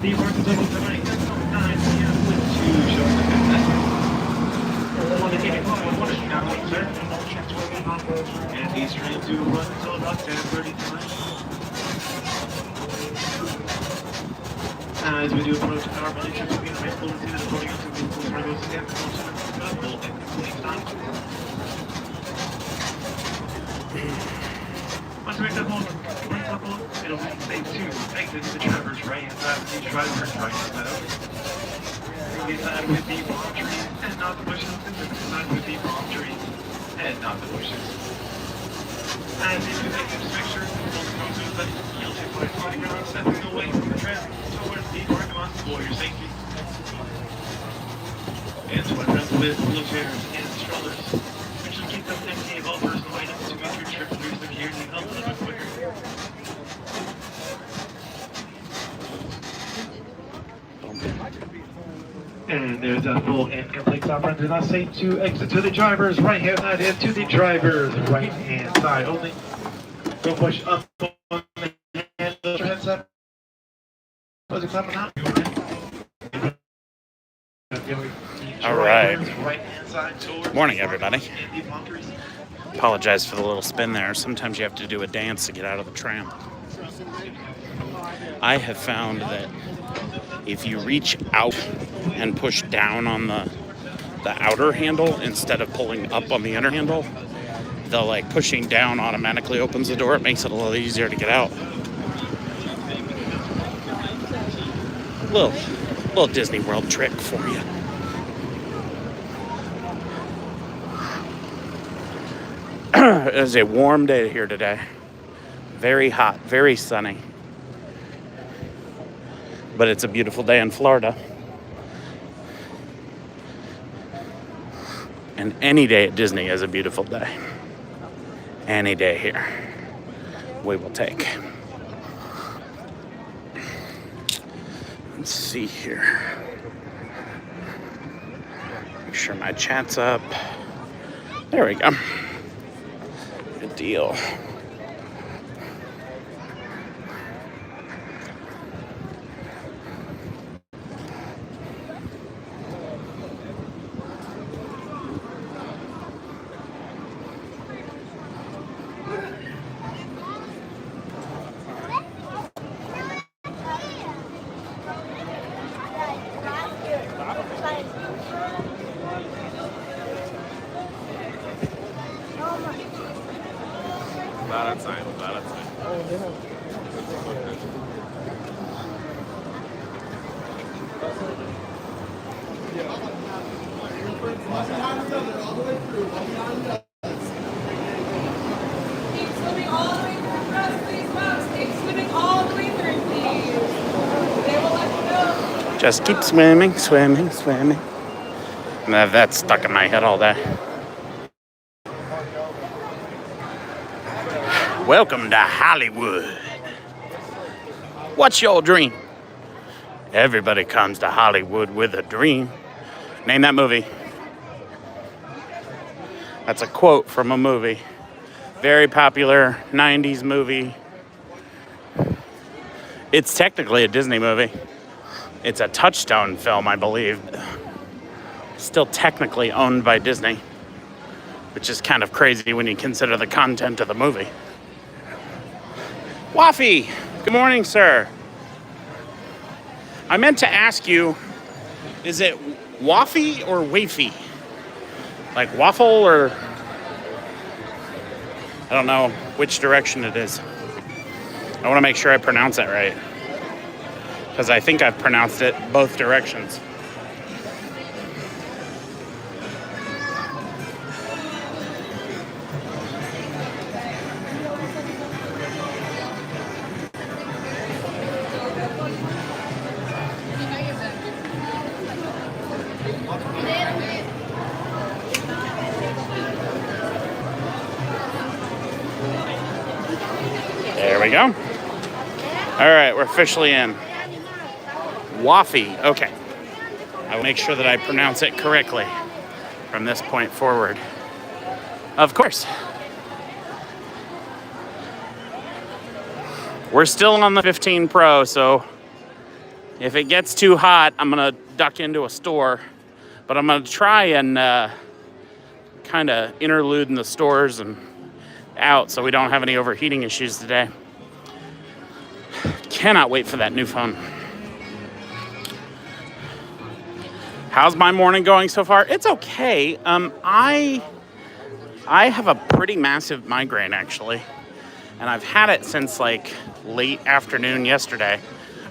The apartment double tonight, 9 p.m. with 2 showing the 5th second. On the ticket call, one is now on sir. And these trains do run until about 10:30 tonight. As we do approach the hour, many trips will be influenced in the reporting of the vehicles where those stand for full and complete time. Once we make that home, it'll say 2, exit to the traverse right hand side of the driver's right hand side. The side with the palm trees and not the bushes, and the side with the palm trees and not the bushes. As you do this picture, you'll notice that you'll take my body around stepping away from the trail towards the parking lot for your safety. And to my friends with wheelchairs and strollers, which will keep them empty of all personal items to make your trip through security a little bit quicker. And there's a full and complete stop run. Do not say to exit to the driver's right hand side and to the driver's right hand side only. Don't push up on the handle. Heads up. Was it clapping out? All right. Morning, everybody. Apologize for the little spin there. Sometimes you have to do a dance to get out of the tram. I have found that if you reach out and push down on the outer handle instead of pulling up on the inner handle, the pushing down automatically opens the door. It makes it a little easier to get out. Little Disney World trick for you. It is a warm day here today. Very hot, very sunny. But it's a beautiful day in Florida. And any day at Disney is a beautiful day. Any day here we will take. Let's see here. Make sure my chat's up. There we go. Good deal. Just keep swimming, swimming, swimming. That's stuck in my head all day. Welcome to Hollywood. What's your dream? Everybody comes to Hollywood with a dream. Name that movie. That's a quote from a movie. Very popular 90s movie. It's technically a Disney movie. It's a Touchstone film, I believe. Still technically owned by Disney, which is kind of crazy when you consider the content of the movie. Waffy, good morning, sir. I meant to ask you, is it waffy or wafy? Like waffle or... I don't know which direction it is. I want to make sure I pronounce it right, because I think I've pronounced it both directions. There we go. All right, we're officially in. Waffy. Okay. I will make sure that I pronounce it correctly from this point forward. Of course. We're still on the 15 Pro, so If it gets too hot, I'm gonna duck into a store, but I'm gonna try and kind of interlude in the stores and out so we don't have any overheating issues today. Cannot wait for that new phone. How's my morning going so far? It's okay. I have a pretty massive migraine actually, and I've had it since like late afternoon yesterday.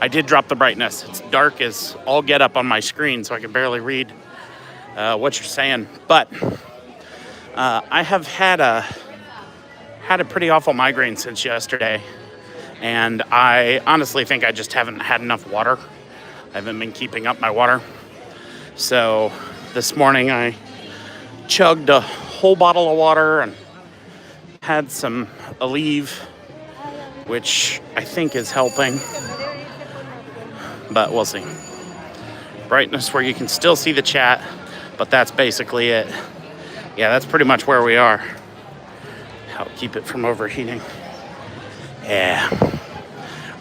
I did drop the brightness. It's dark as all get up on my screen, so I can barely read what you're saying. But I have had a pretty awful migraine since yesterday, and I honestly think I just haven't had enough water. I haven't been keeping up my water. So this morning I chugged a whole bottle of water and had some Aleve, which I think is helping, but we'll see. Brightness where you can still see the chat, but that's basically it. Yeah, that's pretty much where we are. Help keep it from overheating. Yeah.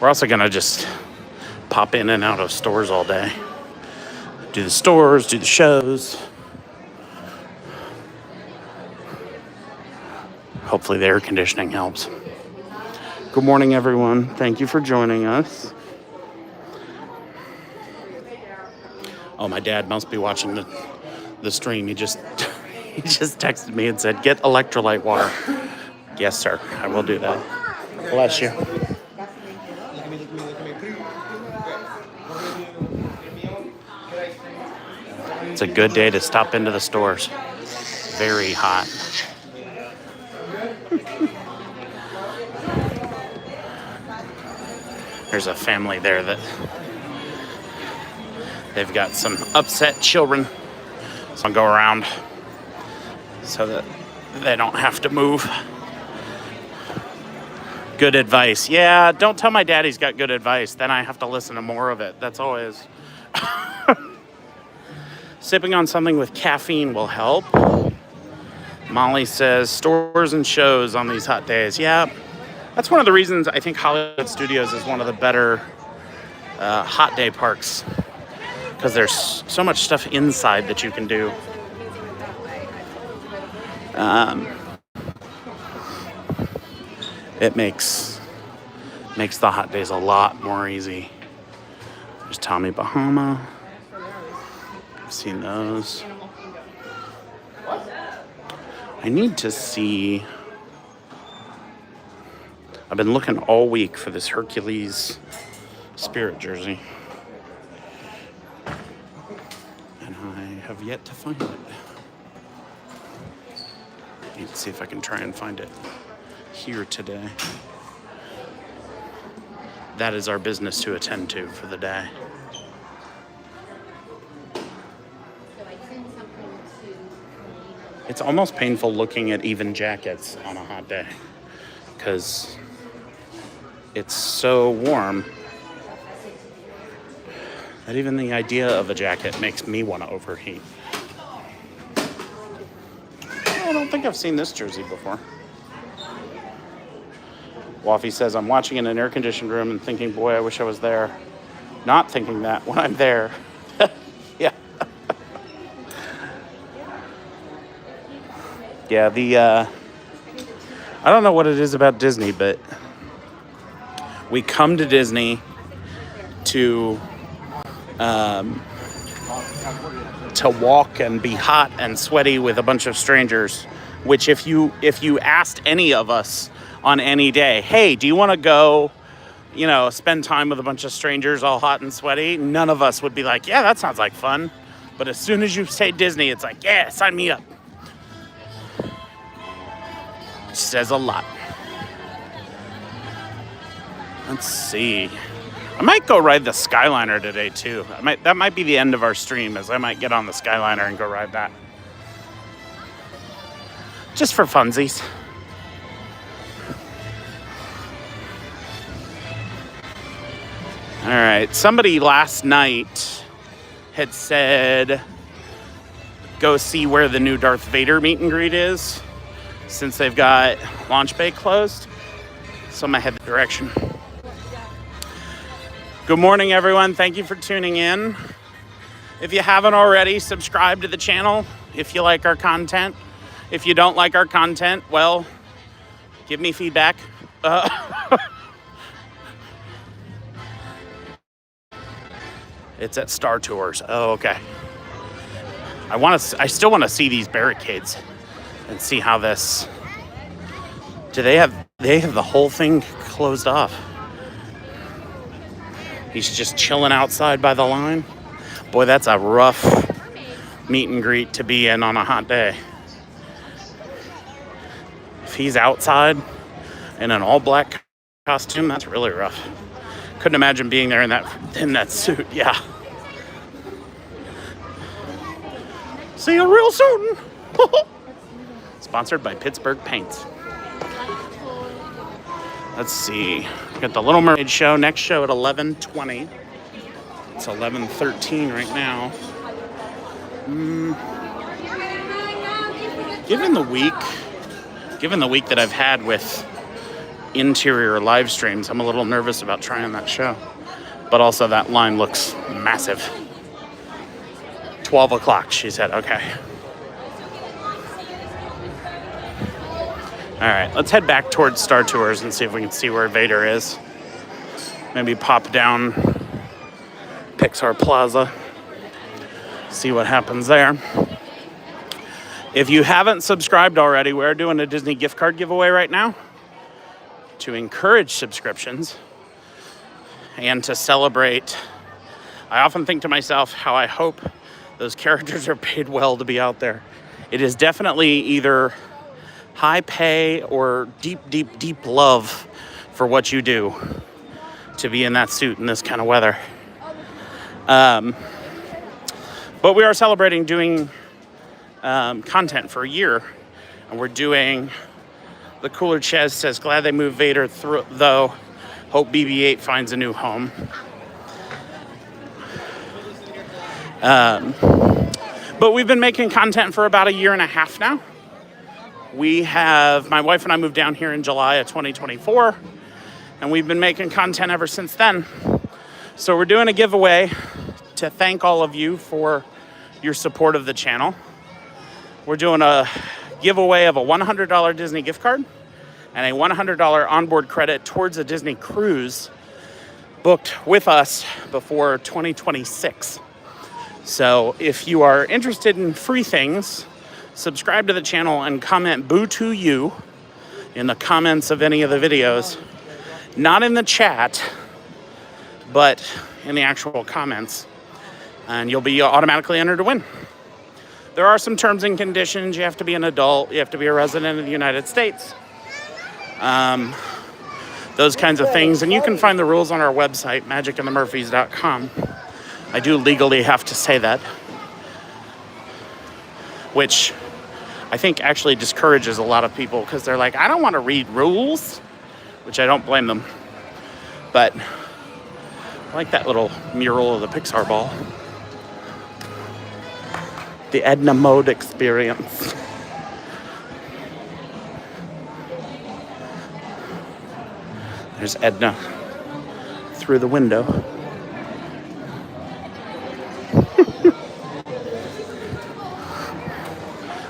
We're also gonna just pop in and out of stores all day. Do the stores, do the shows. Hopefully the air conditioning helps. Good morning, everyone. Thank you for joining us. Oh, my dad must be watching the stream. He just texted me and said, "Get electrolyte water." Yes, sir. I will do that. Bless you. It's a good day to stop into the stores. Very hot. There's a family there that they've got some upset children. So I'll go around so that they don't have to move. Good advice. Yeah, don't tell my dad he's got good advice. Then I have to listen to more of it. That's always... Sipping on something with caffeine will help. Molly says stores and shows on these hot days. Yeah, that's one of the reasons I think Hollywood Studios is one of the better hot day parks, because there's so much stuff inside that you can do. It makes the hot days a lot more easy. There's Tommy Bahama. I've seen those. I need to see. I've been looking all week for this Hercules Spirit jersey, and I have yet to find it. I need to see if I can try and find it here today. That is our business to attend to for the day. It's almost painful looking at even jackets on a hot day because it's so warm that even the idea of a jacket makes me want to overheat. I don't think I've seen this jersey before. Waffy says, I'm watching in an air-conditioned room and thinking, boy, I wish I was there. Not thinking that when I'm there. Yeah. Yeah, I don't know what it is about Disney, but we come to Disney to walk and be hot and sweaty with a bunch of strangers, which if you asked any of us on any day, hey, do you want to go, spend time with a bunch of strangers all hot and sweaty? None of us would be like, yeah, that sounds like fun. But as soon as you say Disney, it's like, yeah, sign me up. Says a lot. Let's see. I might go ride the Skyliner today too. That might be the end of our stream, as I might get on the Skyliner and go ride that. Just for funsies. All right. Somebody last night had said, go see where the new Darth Vader meet and greet is, since they've got Launch Bay closed. So I'm gonna head the direction. Good morning, everyone. Thank you for tuning in. If you haven't already, subscribe to the channel if you like our content. If you don't like our content, well, give me feedback. It's at Star Tours. Oh, okay. I still want to see these barricades and see how this. Do they have the whole thing closed off? He's just chilling outside by the line. Boy, that's a rough meet and greet to be in on a hot day. If he's outside in an all black costume, that's really rough. Couldn't imagine being there in that suit. Yeah. See you real soon. Sponsored by Pittsburgh Paints. Let's see. We got the Little Mermaid show. Next show at 11:20. It's 11:13 right now. Given the week that I've had with interior live streams, I'm a little nervous about trying that show. But also that line looks massive. 12 o'clock, she said. Okay. All right, let's head back towards Star Tours and see if we can see where Vader is. Maybe pop down Pixar Plaza. See what happens there. If you haven't subscribed already, we're doing a Disney gift card giveaway right now to encourage subscriptions and to celebrate. I often think to myself how I hope those characters are paid well to be out there. It is definitely either high pay or deep, deep, deep love for what you do to be in that suit in this kind of weather. But we are celebrating doing content for a year, and we're doing the Cooler Ches says, glad they moved Vader through, though. Hope BB-8 finds a new home. But we've been making content for about a year and a half now. My wife and I moved down here in July of 2024, and we've been making content ever since then. So we're doing a giveaway to thank all of you for your support of the channel. We're doing a giveaway of a $100 Disney gift card and a $100 onboard credit towards a Disney cruise booked with us before 2026. So if you are interested in free things, subscribe to the channel and comment "boo to you" in the comments of any of the videos. Not in the chat, but in the actual comments. And you'll be automatically entered to win. There are some terms and conditions. You have to be an adult. You have to be a resident of the United States. Those kinds of things. And you can find the rules on our website, magicandthemurphys.com. I do legally have to say that, which I think actually discourages a lot of people because they're like, I don't want to read rules, which I don't blame them. But I like that little mural of the Pixar ball. The Edna Mode experience. There's Edna through the window.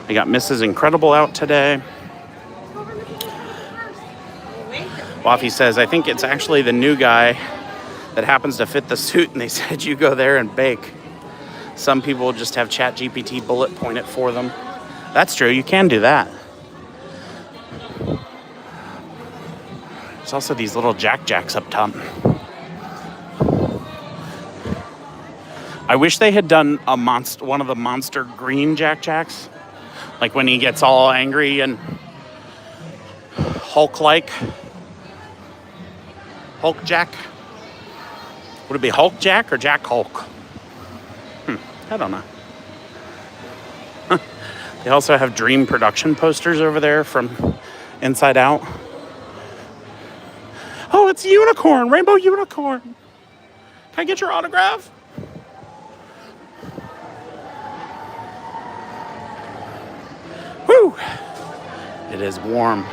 We got Mrs. Incredible out today. Waffy says, I think it's actually the new guy that happens to fit the suit, and they said you go there and bake. Some people just have ChatGPT bullet point it for them. That's true, you can do that. There's also these little Jack-Jacks up top. I wish they had done one of the monster green Jack-Jacks. Like when he gets all angry and Hulk-like. Hulk Jack? Would it be Hulk Jack or Jack Hulk? I don't know. They also have Dream production posters over there from Inside Out. Oh, it's a unicorn, rainbow unicorn. Can I get your autograph? Woo! It is warm.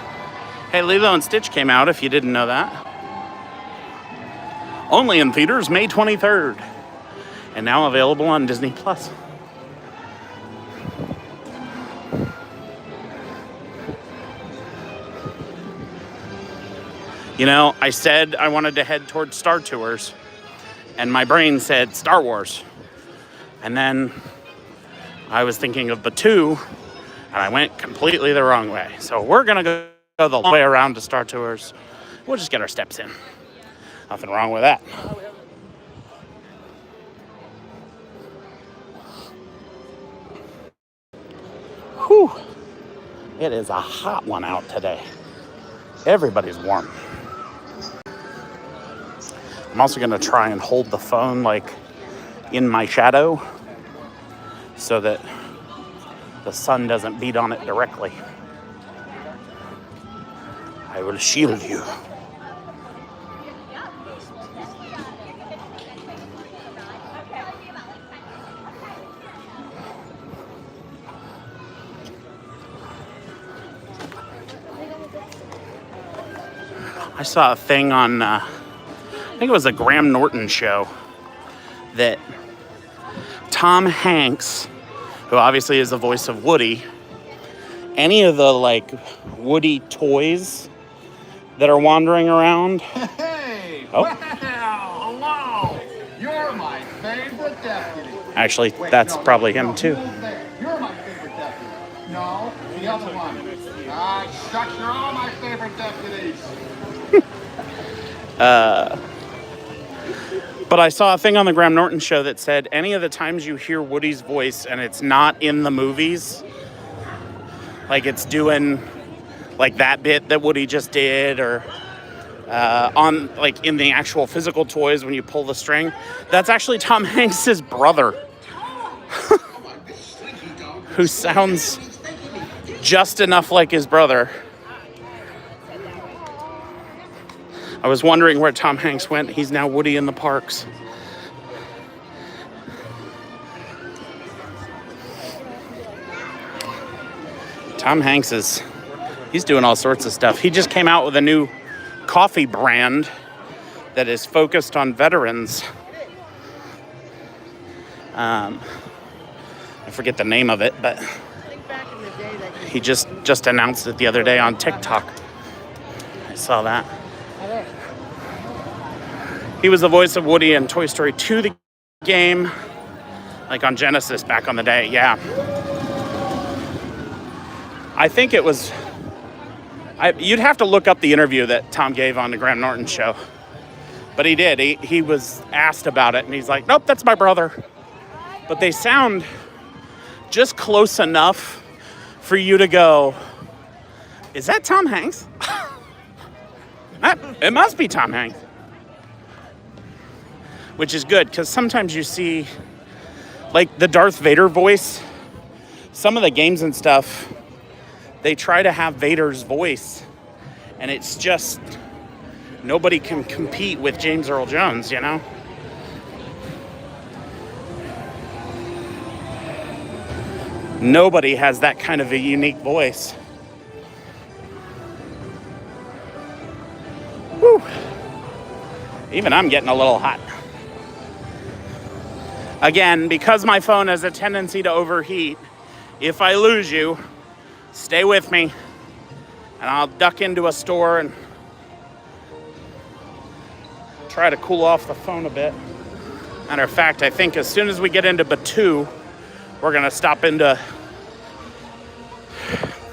Hey, Lilo and Stitch came out, if you didn't know that. Only in theaters May 23rd. And now available on Disney+. You know, I said I wanted to head towards Star Tours, and my brain said Star Wars. And then I was thinking of Batuu, and I went completely the wrong way. So we're going to go the long way around to Star Tours. We'll just get our steps in. Nothing wrong with that. Whew. It is a hot one out today. Everybody's warm. I'm also going to try and hold the phone like in my shadow so that the sun doesn't beat on it directly. I will shield you. I saw a thing on, I think it was a Graham Norton show, that Tom Hanks, who obviously is the voice of Woody, any of the like Woody toys that are wandering around. Hey! Oh. Well, hello! You're my favorite deputy. Actually, Wait, that's no, probably no, him too. you over there. You're my favorite deputy. No, the other one. Ah, shucks, you're all my favorite deputies. But I saw a thing on the Graham Norton show that said any of the times you hear Woody's voice and it's not in the movies, like it's doing like that bit that Woody just did, or on like in the actual physical toys when you pull the string, that's actually Tom Hanks's brother, who sounds just enough like his brother. I was wondering where Tom Hanks went. He's now Woody in the parks. Tom Hanks he's doing all sorts of stuff. He just came out with a new coffee brand that is focused on veterans. I forget the name of it, but he just announced it the other day on TikTok. I saw that. He was the voice of Woody in Toy Story 2, the game, like on Genesis back on the day. Yeah. I think it was, you'd have to look up the interview that Tom gave on the Graham Norton show. But he did. He was asked about it, and he's like, nope, that's my brother. But they sound just close enough for you to go, is that Tom Hanks? It must be Tom Hanks. Which is good, because sometimes you see, like the Darth Vader voice, some of the games and stuff, they try to have Vader's voice, and it's just, nobody can compete with James Earl Jones, you know? Nobody has that kind of a unique voice. Whew. Even I'm getting a little hot. Again, because my phone has a tendency to overheat, if I lose you, stay with me, and I'll duck into a store and try to cool off the phone a bit. Matter of fact, I think as soon as we get into Batuu, we're gonna stop into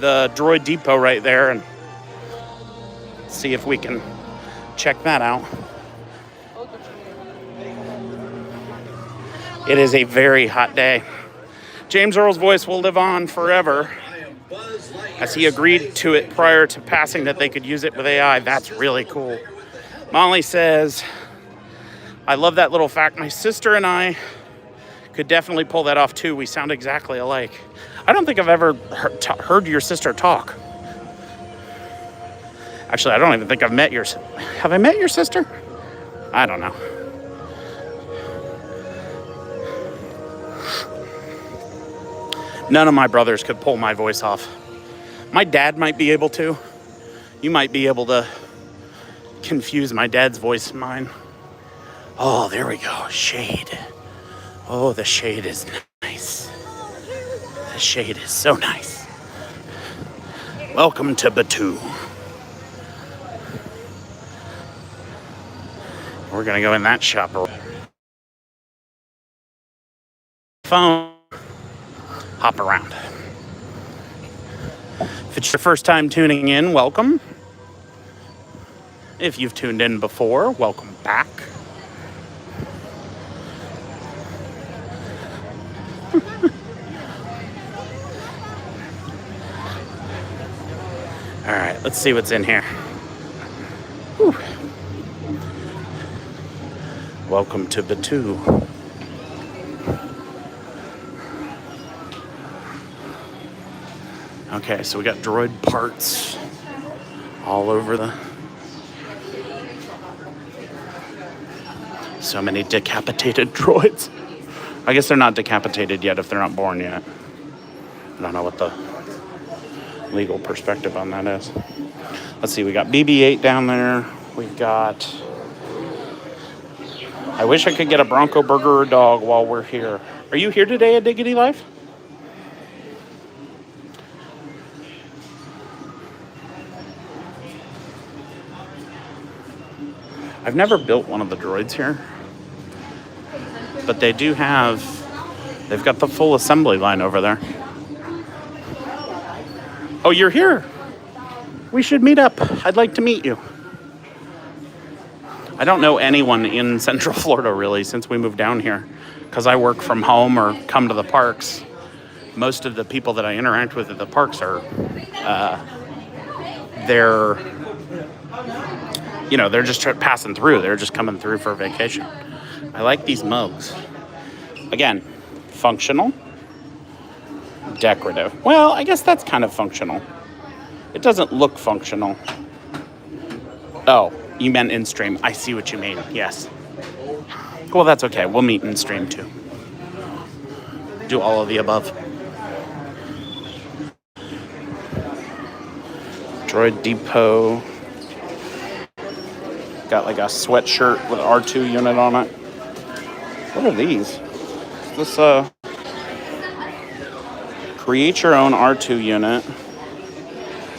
the Droid Depot right there and see if we can check that out. It is a very hot day. James Earl's voice will live on forever, as he agreed to it prior to passing that they could use it with AI. That's really cool. Molly says, I love that little fact. My sister and I could definitely pull that off too. We sound exactly alike. I don't think I've ever heard your sister talk. Actually, I don't even think I've met your... Have I met your sister? I don't know. None of my brothers could pull my voice off. My dad might be able to. You might be able to confuse my dad's voice and mine. Oh, there we go. Shade. Oh, the shade is nice. The shade is so nice. Welcome to Batu. We're gonna go in that shop. Phone. Hop around. If it's your first time tuning in, welcome. If you've tuned in before, welcome back. All right, let's see what's in here. Whew. Welcome to Batu. Okay, so we got droid parts all over the... So many decapitated droids. I guess they're not decapitated yet if they're not born yet. I don't know what the legal perspective on that is. Let's see, we got BB-8 down there. We got... I wish I could get a Bronco burger or dog while we're here. Are you here today at Diggity Life? I've never built one of the droids here. But they do have... They've got the full assembly line over there. Oh, you're here. We should meet up. I'd like to meet you. I don't know anyone in Central Florida, really, since we moved down here. Because I work from home or come to the parks. Most of the people that I interact with at the parks are... they're just passing through. They're just coming through for a vacation. I like these mugs. Again, functional. Decorative. Well, I guess that's kind of functional. It doesn't look functional. Oh, you meant in stream. I see what you mean. Yes. Well, that's okay. We'll meet in stream too. Do all of the above. Droid Depot. Got like a sweatshirt with R2 unit on it. What are these? Is this create your own R2 unit.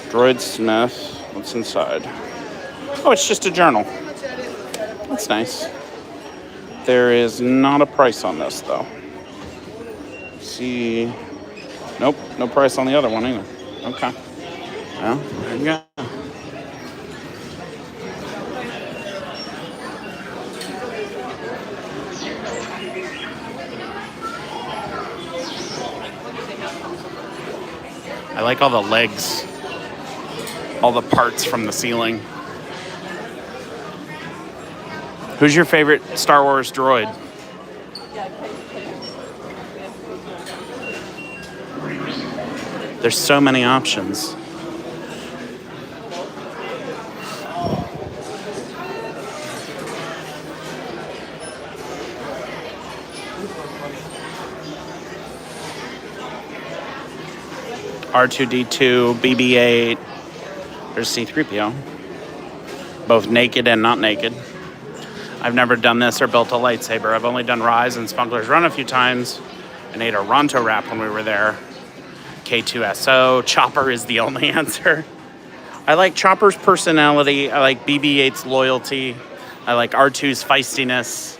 Droid Smith. What's inside? Oh, it's just a journal. That's nice. There is not a price on this though. See. Nope, no price on the other one either. Okay. Well, there you go. I like all the legs, all the parts from the ceiling. Who's your favorite Star Wars droid? There's so many options. R2-D2, BB-8. There's C-3PO. Both naked and not naked. I've never done this or built a lightsaber. I've only done Rise and Smuggler's Run a few times and ate a Ronto wrap when we were there. K2SO. Chopper is the only answer. I like Chopper's personality. I like BB-8's loyalty. I like R2's feistiness.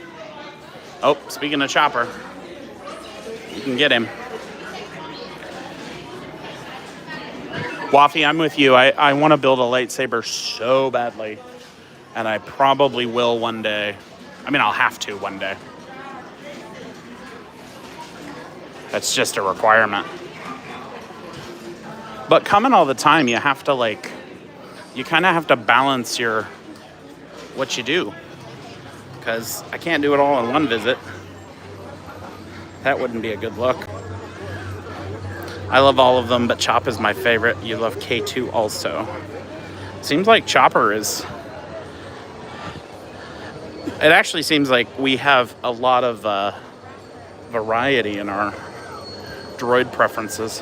Oh, speaking of Chopper, you can get him. Waffy, I'm with you. I want to build a lightsaber so badly. And I probably will one day. I mean, I'll have to one day. That's just a requirement. But coming all the time, you have to you kind of have to balance what you do. Because I can't do it all in one visit. That wouldn't be a good look. I love all of them, but Chop is my favorite. You love K2 also. Seems like Chopper is... It actually seems like we have a lot of variety in our droid preferences.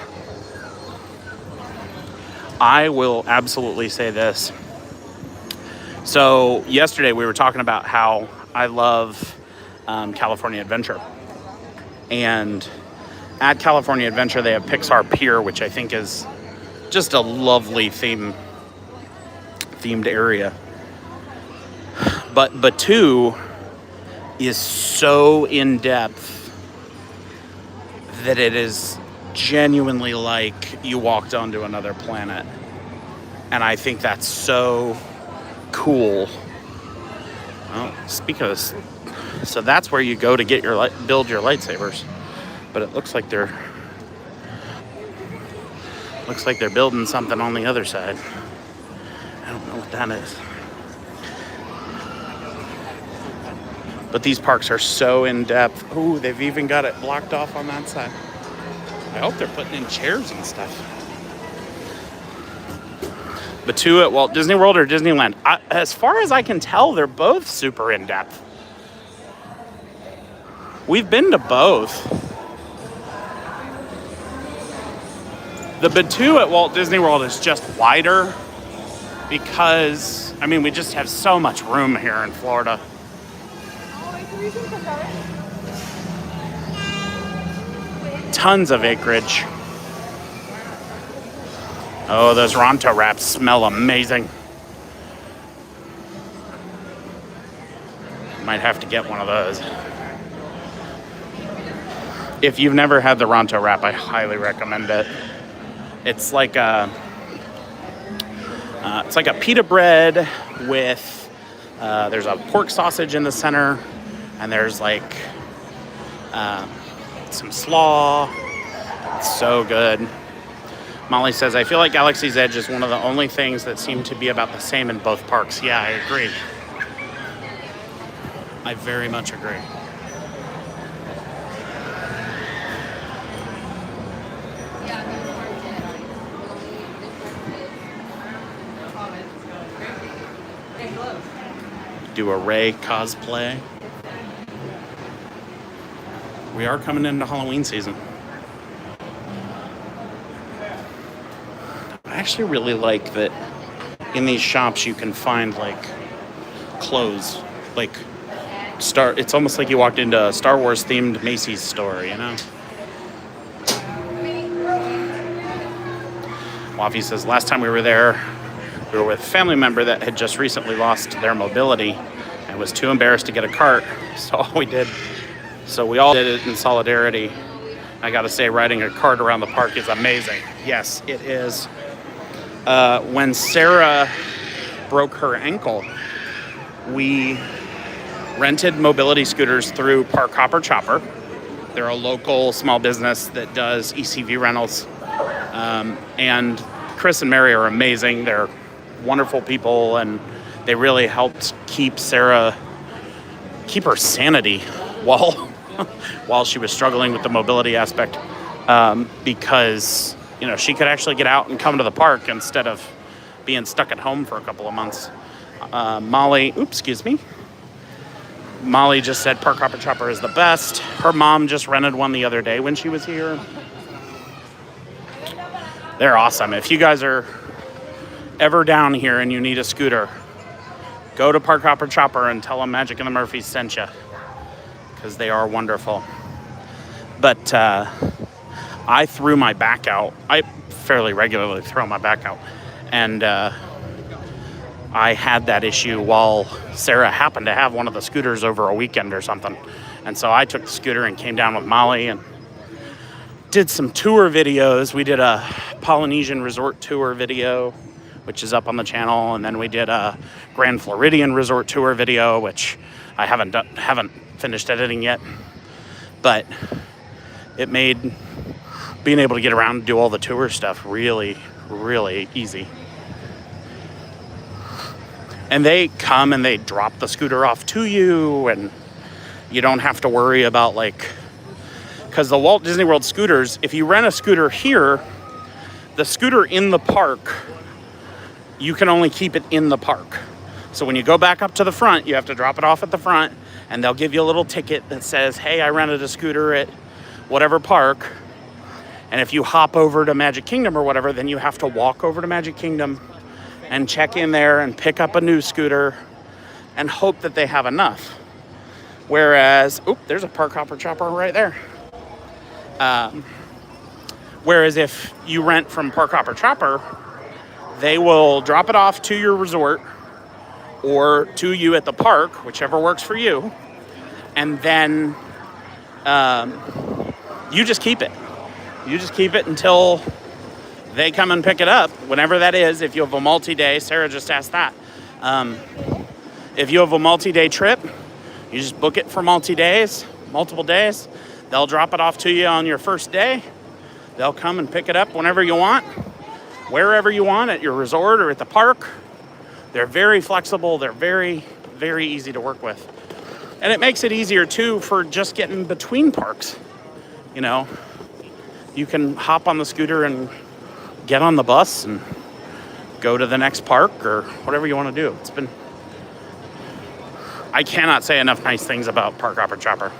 I will absolutely say this. So yesterday we were talking about how I love California Adventure. And at California Adventure, they have Pixar Pier, which I think is just a lovely themed area. But Batuu is so in depth that it is genuinely like you walked onto another planet. And I think that's so cool. Well, speaking of this, so that's where you go to get your build your lightsabers. But it looks like they're building something on the other side. I don't know what that is. But these parks are so in depth. Ooh, they've even got it blocked off on that side. I hope they're putting in chairs and stuff. Batuu at Walt Disney World or Disneyland? As far as I can tell, they're both super in depth. We've been to both. The Batuu at Walt Disney World is just wider because, I mean, we just have so much room here in Florida. Tons of acreage. Oh, those Ronto wraps smell amazing. Might have to get one of those. If you've never had the Ronto wrap, I highly recommend it. It's like a pita bread with there's a pork sausage in the center, and there's like some slaw. It's so good. Molly says, I feel like Galaxy's Edge is one of the only things that seem to be about the same in both parks. Yeah, I agree. I very much agree. Do a Rey cosplay. We are coming into Halloween season. I actually really like that in these shops you can find like clothes, like it's almost like you walked into a Star Wars themed Macy's store, you know? Waffy says, last time we were there, we were with a family member that had just recently lost their mobility and was too embarrassed to get a cart. So we all did it in solidarity. I gotta say, riding a cart around the park is amazing. Yes, it is. When Sarah broke her ankle, we rented mobility scooters through Park Hopper Chopper. They're a local small business that does ECV rentals. And Chris and Mary are amazing. They're wonderful people, and they really helped keep her sanity while she was struggling with the mobility aspect, because she could actually get out and come to the park instead of being stuck at home for a couple of months. Molly just said Park Hopper Chopper is the best. Her mom just rented one the other day when she was here. They're awesome. If you guys are ever down here and you need a scooter, go to Park Hopper Chopper and tell them Magic and the Murphys sent you, because they are wonderful. But I threw my back out. I fairly regularly throw my back out. And I had that issue while Sarah happened to have one of the scooters over a weekend or something. And so I took the scooter and came down with Molly and did some tour videos. We did a Polynesian resort tour video, which is up on the channel. And then we did a Grand Floridian resort tour video, which I haven't finished editing yet. But it made being able to get around and do all the tour stuff really, really easy. And they come and they drop the scooter off to you, and you don't have to worry about because the Walt Disney World scooters, if you rent a scooter here, the scooter in the park, you can only keep it in the park. So when you go back up to the front, you have to drop it off at the front, and they'll give you a little ticket that says, hey, I rented a scooter at whatever park. And if you hop over to Magic Kingdom or whatever, then you have to walk over to Magic Kingdom and check in there and pick up a new scooter and hope that they have enough. Whereas, there's a park hopper chopper right there. Whereas if you rent from Park Hopper Chopper, they will drop it off to your resort or to you at the park, whichever works for you. And then you just keep it. You just keep it until they come and pick it up, whenever that is. If you have a multi-day, Sarah just asked that. If you have a multi-day trip, you just book it for multiple days. They'll drop it off to you on your first day. They'll come and pick it up whenever you want, wherever you want, at your resort or at the park. They're very flexible. They're very, very easy to work with. And it makes it easier, too, for just getting between parks. You know, you can hop on the scooter and get on the bus and go to the next park or whatever you want to do. I cannot say enough nice things about Park Hopper Chopper.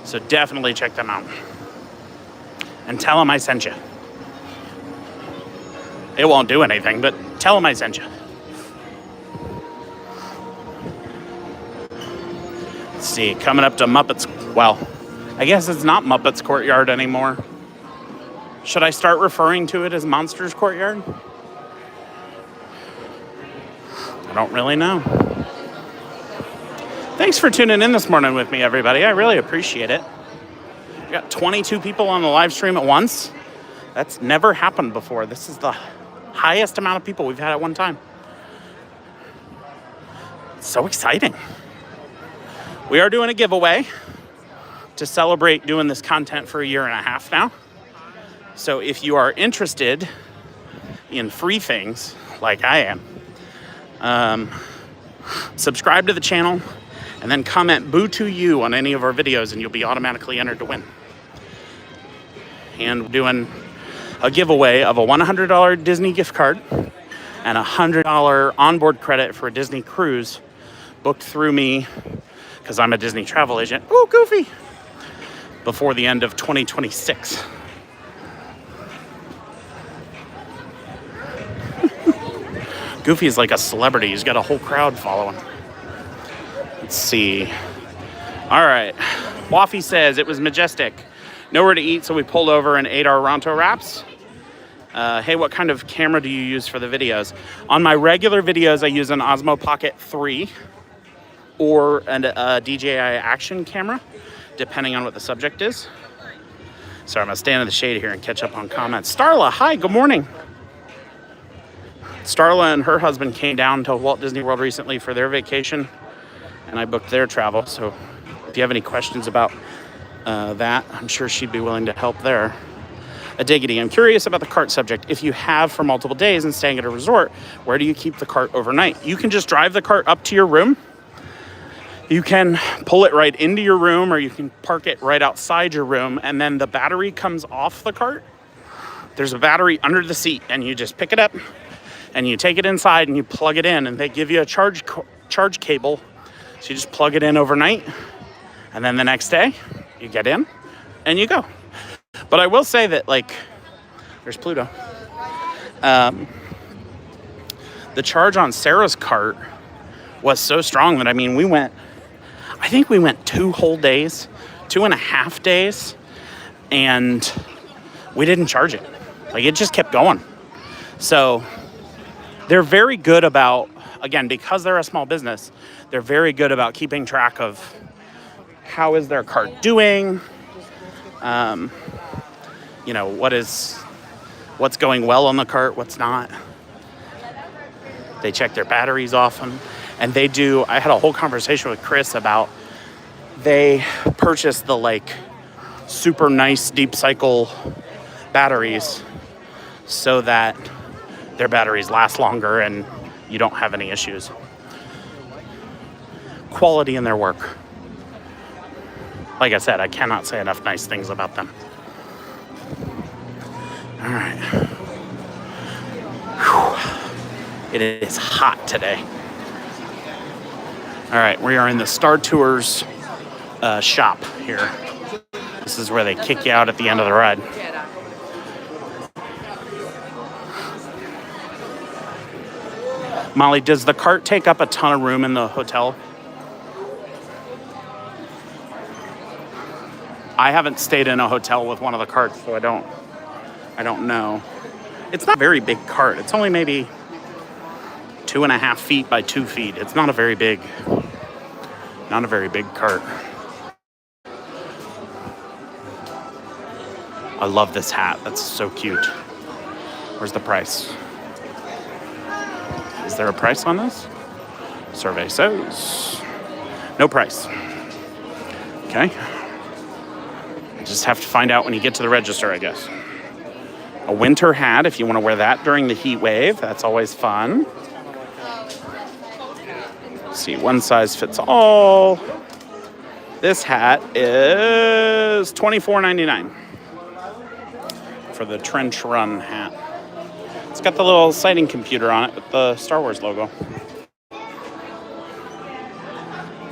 So definitely check them out. And tell them I sent you. It won't do anything, but tell them I sent you. Let's see, coming up to Muppets. Well, I guess it's not Muppets Courtyard anymore. Should I start referring to it as Monsters Courtyard? I don't really know. Thanks for tuning in this morning with me, everybody. I really appreciate it. We got 22 people on the live stream at once. That's never happened before. This is the highest amount of people we've had at one time. It's so exciting. We are doing a giveaway to celebrate doing this content for a year and a half now. So if you are interested in free things like I am, subscribe to the channel and then comment "boo to you" on any of our videos and you'll be automatically entered to win. And we're doing a giveaway of a $100 Disney gift card and a $100 onboard credit for a Disney cruise booked through me because I'm a Disney travel agent. Ooh, Goofy! Before the end of 2026. Goofy is like a celebrity. He's got a whole crowd following. Let's see. All right. Waffy says it was majestic. Nowhere to eat, so we pulled over and ate our Ronto wraps. Hey, what kind of camera do you use for the videos? On my regular videos, I use an Osmo Pocket 3 or a DJI Action camera, depending on what the subject is. Sorry, I'm going to stand in the shade here and catch up on comments. Starla, hi, good morning. Starla and her husband came down to Walt Disney World recently for their vacation, and I booked their travel. So if you have any questions about that, I'm sure she'd be willing to help there. A diggity. I'm curious about the cart subject. If you have for multiple days and staying at a resort, where do you keep the cart overnight? You can just drive the cart up to your room. You can pull it right into your room, or you can park it right outside your room, and then the battery comes off the cart. There's a battery under the seat, and you just pick it up, and you take it inside, and you plug it in, and they give you a charge cable. So you just plug it in overnight, and then the next day, you get in, and you go. But I will say that, like, there's Pluto. The charge on Sarah's cart was so strong that, I mean, I think we went 2 whole days, 2.5 days, and we didn't charge it. Like, it just kept going. So they're very good about, again, because they're a small business, they're very good about keeping track of how is their cart doing, you know, what's going well on the cart, what's not. They check their batteries often. And they do, I had a whole conversation with Chris about, they purchased the like super nice deep cycle batteries so that their batteries last longer and you don't have any issues. Quality in their work. Like I said, I cannot say enough nice things about them. All right. Whew. It is hot today. All right, we are in the Star Tours shop here. This is where they kick you out at the end of the ride. Molly, does the cart take up a ton of room in the hotel? I haven't stayed in a hotel with one of the carts, so I don't know. It's not a very big cart. It's only maybe 2.5 feet by 2 feet. It's not a very big cart. I love this hat. That's so cute. Where's the price? Is there a price on this? Survey says no price. Okay. I just have to find out when you get to the register, I guess. A winter hat, if you want to wear that during the heat wave, that's always fun. Let's see, one size fits all. This hat is $24.99 for the trench run hat. It's got the little sighting computer on it with the Star Wars logo.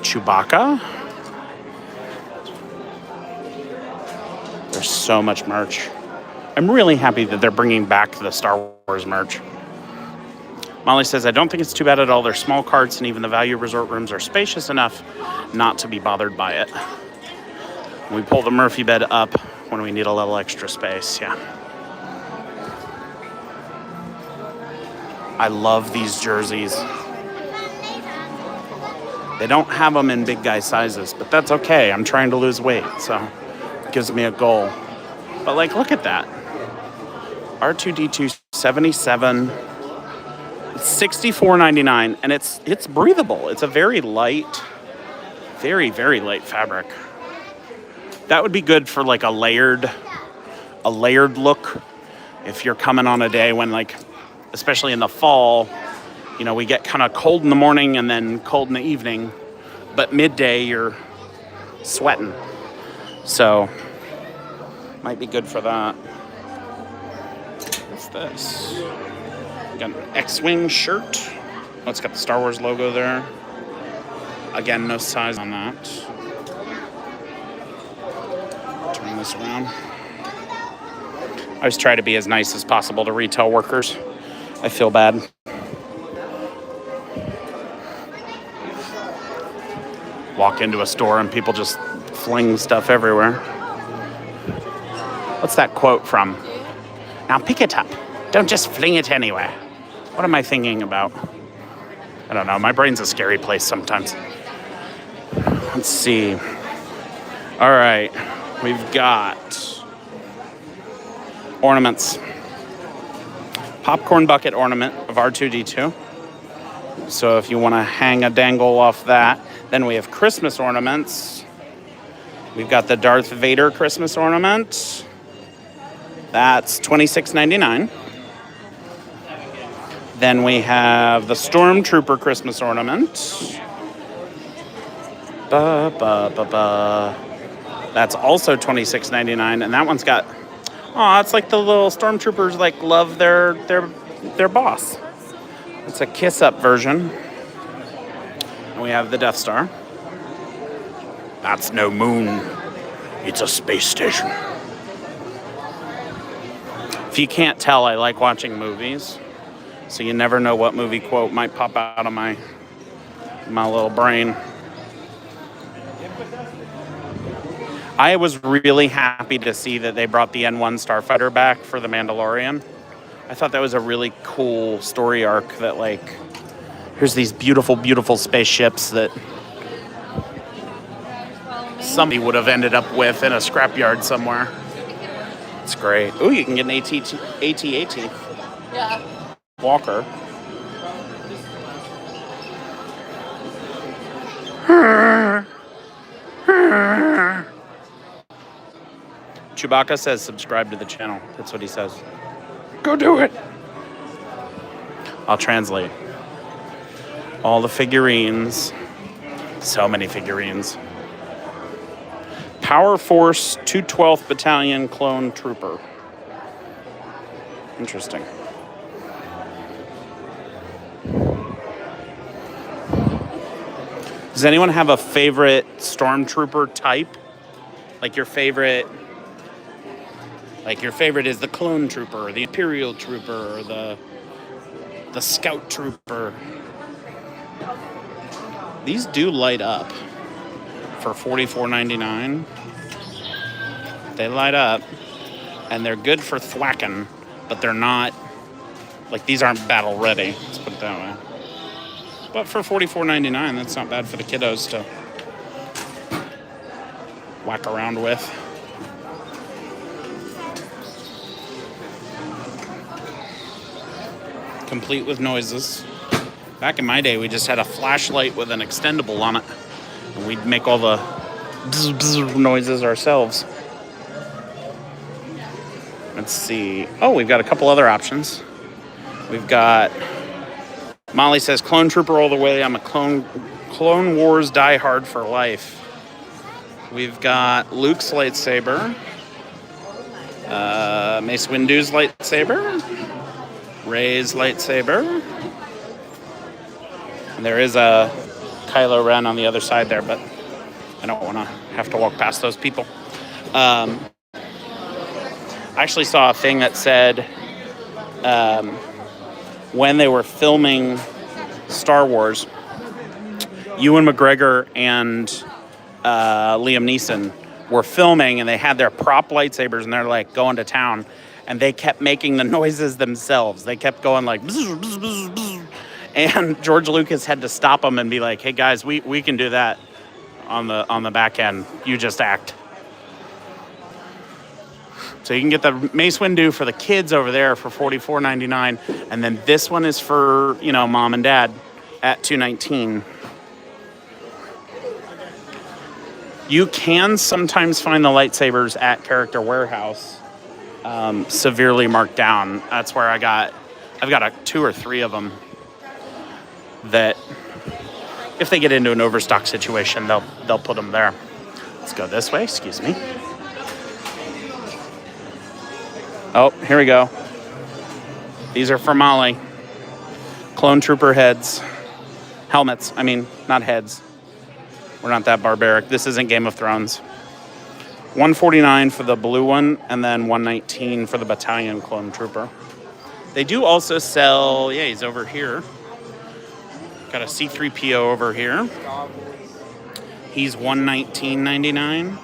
Chewbacca. There's so much merch. I'm really happy that they're bringing back the Star Wars merch. Molly says, I don't think it's too bad at all. They're small carts, and even the value resort rooms are spacious enough not to be bothered by it. We pull the Murphy bed up when we need a little extra space, yeah. I love these jerseys. They don't have them in big guy sizes, but that's okay. I'm trying to lose weight, so it gives me a goal. But like, look at that. R2-D2 77. It's $64.99, and it's breathable. It's a very light, very, very light fabric. That would be good for like a layered look. If you're coming on a day when, like, especially in the fall, you know, we get kind of cold in the morning and then cold in the evening, but midday you're sweating. So, might be good for that. What's this? Got an X-Wing shirt. Oh, it's got the Star Wars logo there. Again, no size on that. Turn this around. I always try to be as nice as possible to retail workers. I feel bad. Walk into a store and people just fling stuff everywhere. What's that quote from? Now pick it up. Don't just fling it anywhere. What am I thinking about? I don't know. My brain's a scary place sometimes. Let's see. All right. We've got ornaments. Popcorn bucket ornament of R2-D2. So if you want to hang a dangle off that. Then we have Christmas ornaments. We've got the Darth Vader Christmas ornament. That's $26.99. Then we have the Stormtrooper Christmas ornament. That's also $26.99, and that one's got, oh, it's like the little Stormtroopers like love their boss. It's a kiss-up version. And we have the Death Star. That's no moon. It's a space station. If you can't tell, I like watching movies. So you never know what movie quote might pop out of my little brain. I was really happy to see that they brought the N1 Starfighter back for The Mandalorian. I thought that was a really cool story arc that, like, here's these beautiful, beautiful spaceships that somebody would have ended up with in a scrapyard somewhere. It's great. Ooh, you can get an AT-AT. Yeah. Walker. Chewbacca says subscribe to the channel. That's what he says. Go do it. I'll translate. All the figurines. So many figurines. Power Force 212th Battalion Clone Trooper. Interesting. Does anyone have a favorite Stormtrooper type? Like your favorite is the Clone Trooper, the Imperial Trooper, or the Scout Trooper. These do light up for $44.99. They light up, and they're good for thwacking, but they're not, like, these aren't battle ready. Let's put it that way. But for $44.99, that's not bad for the kiddos to whack around with. Complete with noises. Back in my day, we just had a flashlight with an extendable on it, and we'd make all the bzz, bzz noises ourselves. Let's see. Oh, we've got a couple other options. We've got, Molly says, Clone Trooper all the way. I'm a Clone Wars diehard for life. We've got Luke's lightsaber, Mace Windu's lightsaber, Rey's lightsaber. And there is a Kylo Ren on the other side there, but I don't want to have to walk past those people. I actually saw a thing that said when they were filming Star Wars, Ewan McGregor and Liam Neeson were filming, and they had their prop lightsabers, and they're like going to town, and they kept making the noises themselves. They kept going like, bzz, bzz, bzz, bzz. And George Lucas had to stop them and be like, hey guys, we can do that on the back end. You just act. So you can get the Mace Windu for the kids over there for $44.99, and then this one is for, you know, mom and dad at $219. You can sometimes find the lightsabers at Character Warehouse, severely marked down. That's where I've got 2 or 3 of them that if they get into an overstock situation, they'll put them there. Let's go this way, excuse me. Oh, here we go. These are for Molly. Clone Trooper heads. Helmets, I mean, not heads. We're not that barbaric. This isn't Game of Thrones. $149 for the blue one, and then $119 for the Battalion Clone Trooper. They do also sell, yeah, he's over here. Got a C-3PO over here. He's $119.99,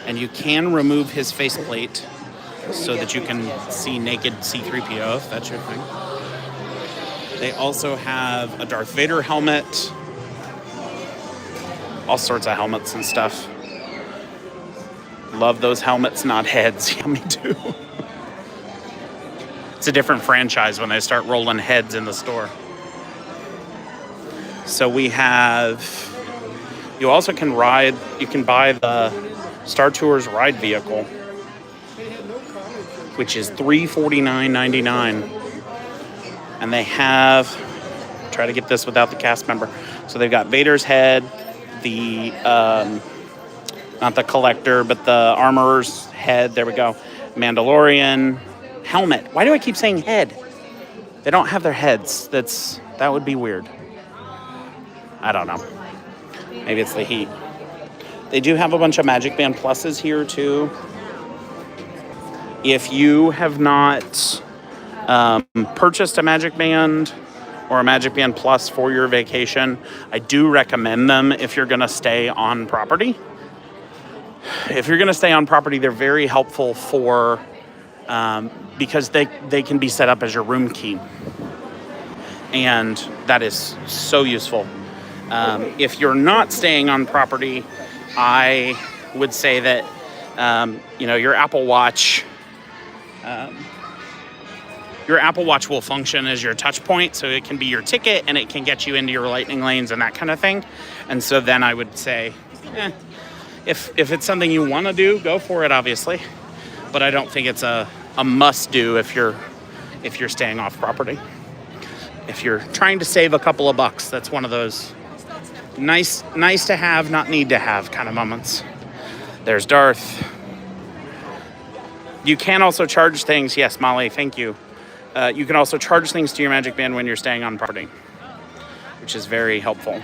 and you can remove his faceplate so that you can see naked C-3PO, if that's your thing. They also have a Darth Vader helmet, all sorts of helmets and stuff. Love those helmets, not heads. Yeah, me too. It's a different franchise when they start rolling heads in the store. So we have, you also can ride, you can buy the Star Tours ride vehicle, which is $349.99. And they have, try to get this without the cast member. So they've got Vader's head, the, not the collector, but the armorer's head. There we go. Mandalorian helmet. Why do I keep saying head? They don't have their heads. That would be weird. I don't know. Maybe it's the heat. They do have a bunch of Magic Band Pluses here too. If you have not purchased a Magic Band or a Magic Band Plus for your vacation, I do recommend them if you're going to stay on property. If you're going to stay on property, they're very helpful for because they can be set up as your room key, and that is so useful. If you're not staying on property, I would say that your Apple Watch. Your Apple Watch will function as your touch point, so it can be your ticket and it can get you into your lightning lanes and that kind of thing. And so then I would say, if it's something you want to do, go for it, obviously. But I don't think it's a must do if you're staying off property. If you're trying to save a couple of bucks, that's one of those nice to have, not need to have kind of moments. There's Darth. You can also charge things. Yes, Molly, thank you. You can also charge things to your Magic Band when you're staying on property, which is very helpful.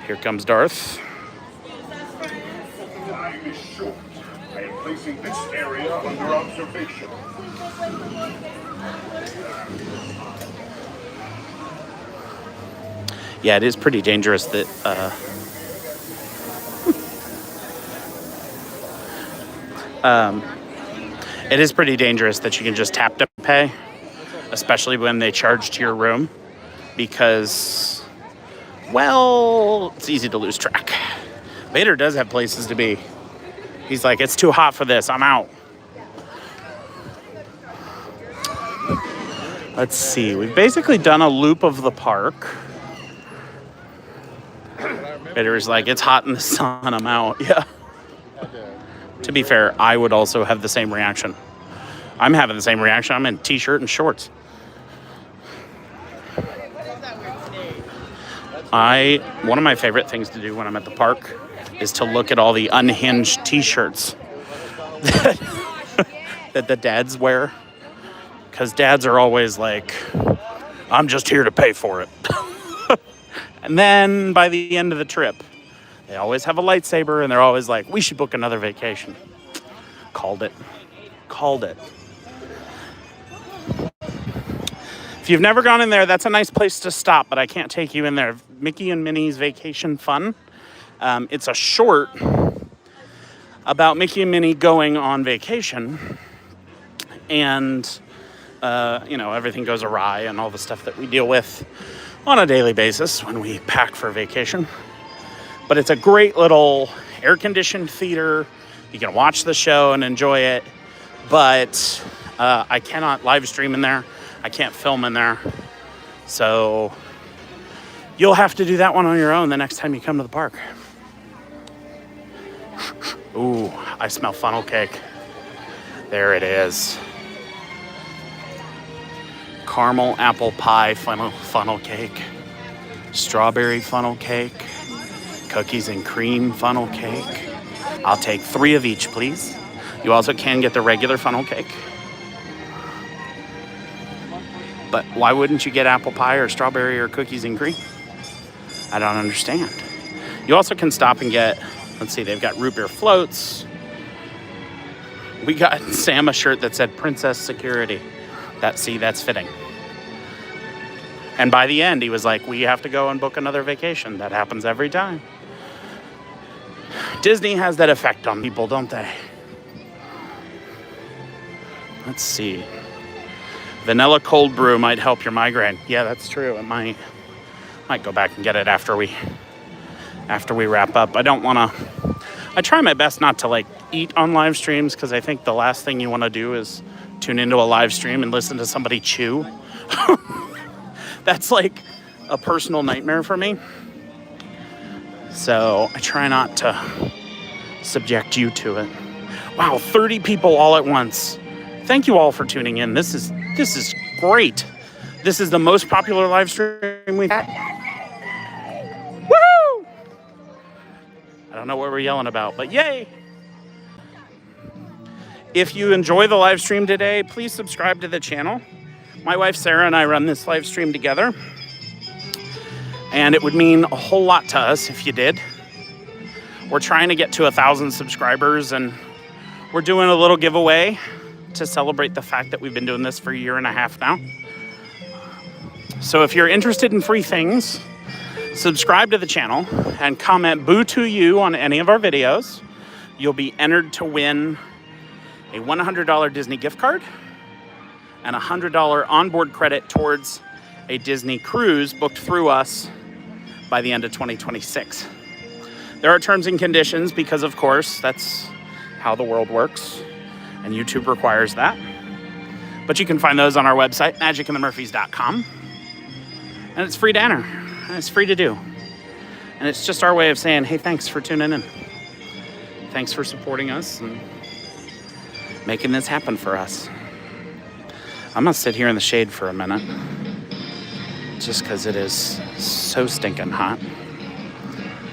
Here comes Darth. Time is short. I am placing this area under observation. Yeah, it is pretty dangerous that It is pretty dangerous that you can just tap to pay, especially when they charge to your room, because, well, it's easy to lose track. Vader does have places to be. He's like, it's too hot for this, I'm out. Let's see, we've basically done a loop of the park. Vader's like, it's hot in the sun, I'm out. Yeah. To be fair, I would also have the same reaction. I'm having the same reaction. I'm in t-shirt and shorts. One of my favorite things to do when I'm at the park is to look at all the unhinged t-shirts that the dads wear. Because dads are always like, I'm just here to pay for it. And then by the end of the trip, they always have a lightsaber, and they're always like, we should book another vacation. Called it. If you've never gone in there, that's a nice place to stop, but I can't take you in there. Mickey and Minnie's Vacation Fun. It's a short about Mickey and Minnie going on vacation, and, everything goes awry and all the stuff that we deal with on a daily basis when we pack for vacation. But it's a great little air-conditioned theater. You can watch the show and enjoy it, but I cannot live stream in there. I can't film in there. So you'll have to do that one on your own the next time you come to the park. Ooh, I smell funnel cake. There it is. Caramel apple pie funnel cake. Strawberry funnel cake. Cookies and cream funnel cake. I'll take 3 of each, please. You also can get the regular funnel cake. But why wouldn't you get apple pie or strawberry or cookies and cream? I don't understand. You also can stop and get, let's see, they've got root beer floats. We got Sam a shirt that said Princess Security. That's fitting. And by the end, he was like, we have to go and book another vacation. That happens every time. Disney has that effect on people, don't they? Let's see. Vanilla cold brew might help your migraine. Yeah, that's true. It might go back and get it after we wrap up. I try my best not to eat on live streams, because I think the last thing you want to do is tune into a live stream and listen to somebody chew. That's like a personal nightmare for me. So I try not to subject you to it. Wow, 30 people all at once. Thank you all for tuning in. This is great. This is the most popular live stream we've had. Woo! I don't know what we're yelling about, but yay! If you enjoy the live stream today, please subscribe to the channel. My wife Sarah and I run this live stream together, and it would mean a whole lot to us if you did. We're trying to get to 1,000 subscribers, and we're doing a little giveaway to celebrate the fact that we've been doing this for a year and a half now. So if you're interested in free things, subscribe to the channel and comment "boo to you" on any of our videos. You'll be entered to win a $100 Disney gift card and $100 onboard credit towards a Disney cruise booked through us by the end of 2026. There are terms and conditions because, of course, that's how the world works, and YouTube requires that. But you can find those on our website, magicandthemurphys.com. And it's free to enter, and it's free to do. And it's just our way of saying, hey, thanks for tuning in. Thanks for supporting us and making this happen for us. I'm gonna sit here in the shade for a minute, just because it is so stinking hot.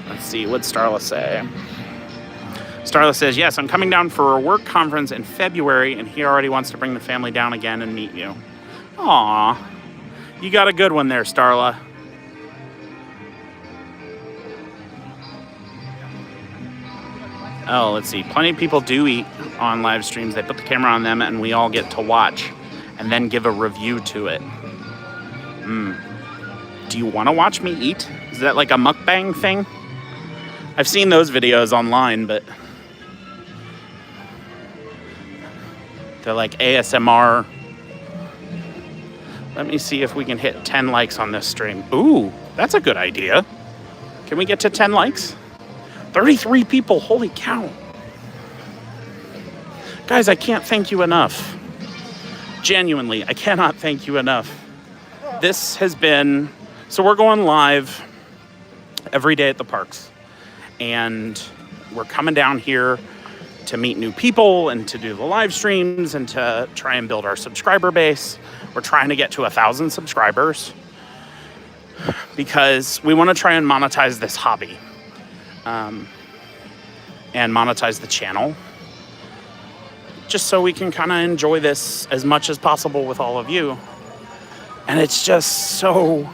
Let's see, what'd Starla say? Starla says, yes, I'm coming down for a work conference in February, and he already wants to bring the family down again and meet you. Aw, you got a good one there, Starla. Oh, let's see. Plenty of people do eat on live streams. They put the camera on them, and we all get to watch and then give a review to it. Do you want to watch me eat? Is that like a mukbang thing? I've seen those videos online, but They're like ASMR. Let me see if we can hit 10 likes on this stream. Ooh, that's a good idea. Can we get to 10 likes? 33 people, holy cow. Guys, I can't thank you enough. Genuinely, I cannot thank you enough. This has been, so we're going live every day at the parks. And we're coming down here to meet new people and to do the live streams and to try and build our subscriber base. We're trying to get to 1,000 subscribers because we want to try and monetize this hobby and monetize the channel just so we can kind of enjoy this as much as possible with all of you. And it's just so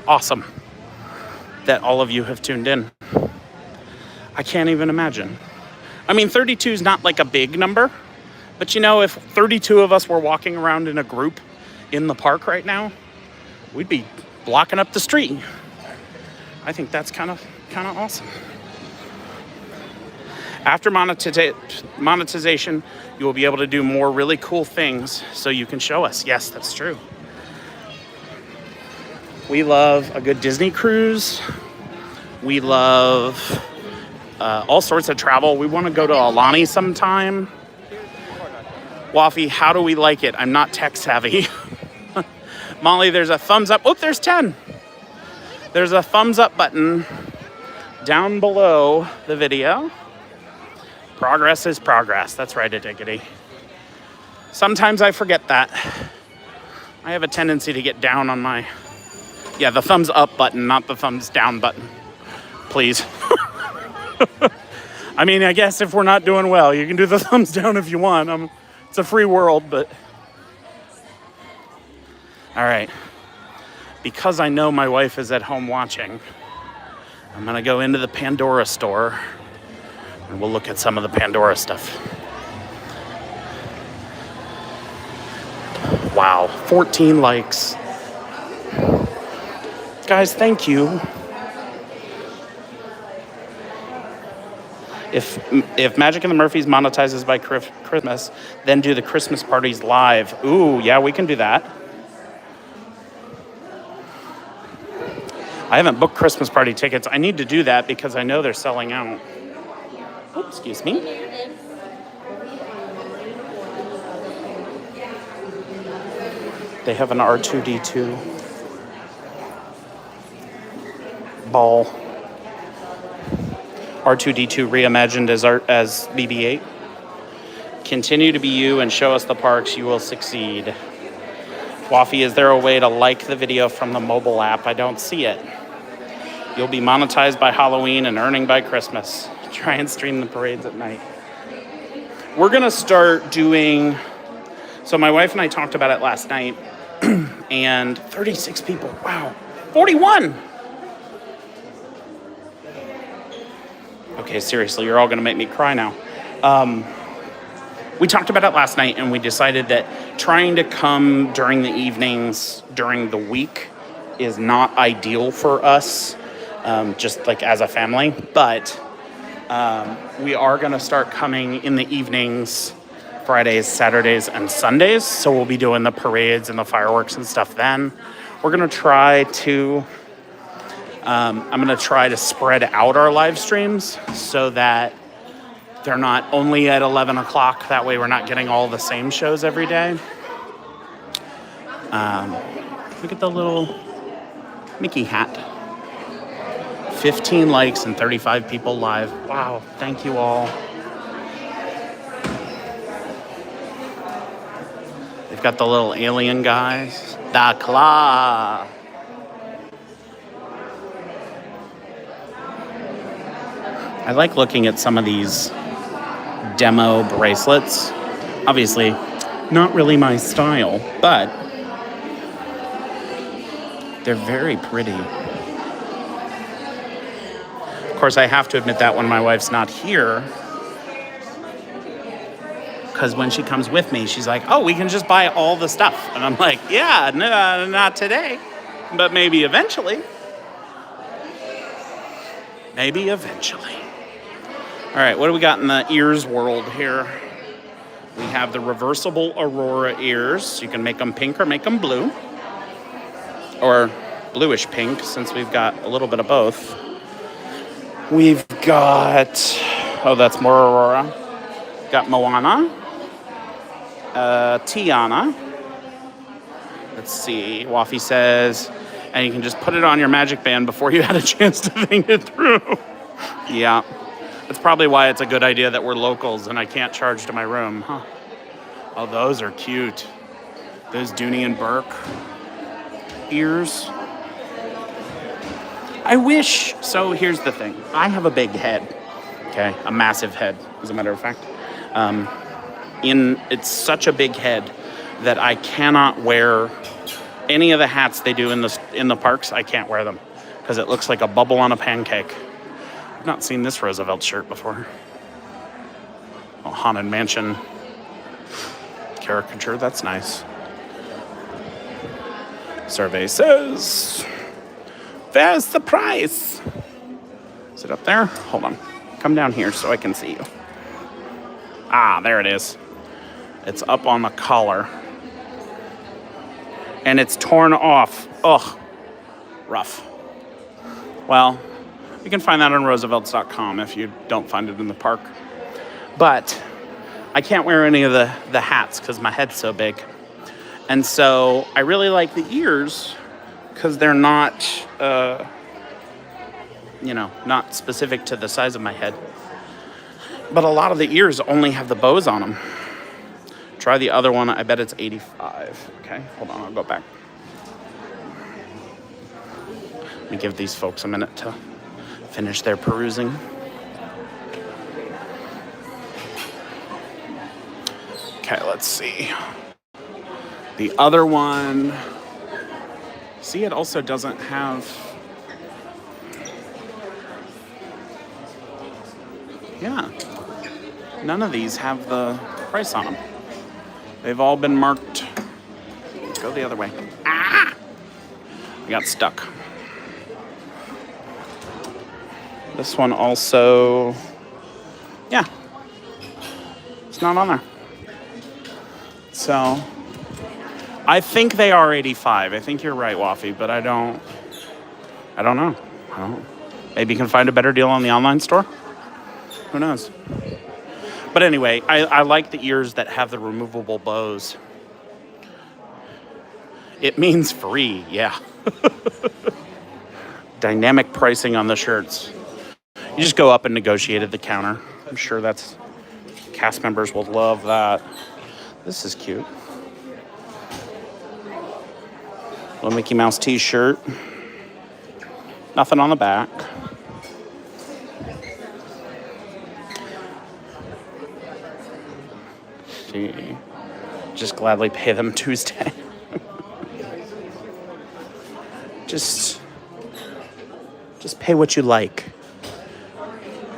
awesome that all of you have tuned in. I can't even imagine. I mean, 32 is not like a big number, but you know, if 32 of us were walking around in a group in the park right now, we'd be blocking up the street. I think that's kind of awesome. After monetization, you will be able to do more really cool things so you can show us. Yes, that's true. We love a good Disney cruise. We love all sorts of travel. We want to go to Alani sometime. Waffy, how do we like it? I'm not tech savvy. Molly, there's a thumbs up. Oh, there's 10. There's a thumbs up button down below the video. Progress is progress. That's right, Diggity. Sometimes I forget that. I have a tendency to get down on my... Yeah, the thumbs up button, not the thumbs down button. Please. I mean, I guess if we're not doing well, you can do the thumbs down if you want. It's a free world, but... All right. Because I know my wife is at home watching, I'm going to go into the Pandora store and we'll look at some of the Pandora stuff. Wow, 14 likes. Guys, thank you. If Magic and the Murphys monetizes by Christmas, then do the Christmas parties live. Ooh, yeah, we can do that. I haven't booked Christmas party tickets. I need to do that because I know they're selling out. Oops, excuse me. They have an R2-D2 ball. R2-D2 reimagined as BB-8. Continue to be you and show us the parks. You will succeed. Waffy, is there a way to like the video from the mobile app? I don't see it. You'll be monetized by Halloween and earning by Christmas. Try and stream the parades at night. We're going to start doing... So my wife and I talked about it last night. And 36 people. Wow. 41! Okay, seriously, you're all going to make me cry now. We talked about it last night, and we decided that trying to come during the evenings, during the week, is not ideal for us, just like as a family. But we are going to start coming in the evenings, Fridays, Saturdays, and Sundays. So we'll be doing the parades and the fireworks and stuff then. We're going to try to... I'm going to try to spread out our live streams so that they're not only at 11 o'clock. That way we're not getting all the same shows every day. Look at the little Mickey hat. 15 likes and 35 people live. Wow, thank you all. They've got the little alien guys. Da Claw. I like looking at some of these demo bracelets. Obviously, not really my style, but they're very pretty. Of course, I have to admit that when my wife's not here, because when she comes with me, she's like, oh, we can just buy all the stuff. And I'm like, yeah, no, not today, but maybe eventually. Maybe eventually. All right, what do we got in the ears world here? We have the reversible Aurora ears. You can make them pink or make them blue. Or bluish pink, since we've got a little bit of both. We've got, oh, that's more Aurora. Got Moana. Tiana. Let's see, Waffy says, and you can just put it on your magic band before you had a chance to think it through. Yeah. That's probably why it's a good idea that we're locals and I can't charge to my room, huh? Oh, those are cute. Those Dooney and Burke ears. I wish, so here's the thing. I have a big head, okay? A massive head, as a matter of fact. It's such a big head that I cannot wear any of the hats they do in the parks. I can't wear them because it looks like a bubble on a pancake. Not seen this Roosevelt shirt before. Oh, Haunted Mansion caricature, that's nice. Survey says, there's the price. Is it up there? Hold on. Come down here so I can see you. Ah, there it is. It's up on the collar. And it's torn off. Ugh, rough. Well, you can find that on roosevelts.com if you don't find it in the park. But I can't wear any of the hats because my head's so big. And so I really like the ears because they're not, not specific to the size of my head. But a lot of the ears only have the bows on them. Try the other one. I bet it's 85. Okay, hold on. I'll go back. Let me give these folks a minute to finish their perusing. Okay, let's see. The other one. See, it also doesn't have. Yeah. None of these have the price on them. They've all been marked. Let's go the other way. Ah! I got stuck. This one also, yeah, it's not on there. So, I think they are 85. I think you're right, Waffy, but I don't know. Maybe you can find a better deal on the online store? Who knows? But anyway, I like the ears that have the removable bows. It means free, yeah. Dynamic pricing on the shirts. You just go up and negotiate at the counter. I'm sure cast members will love that. This is cute. Little Mickey Mouse t-shirt. Nothing on the back. See. Just gladly pay them Tuesday. Just pay what you like.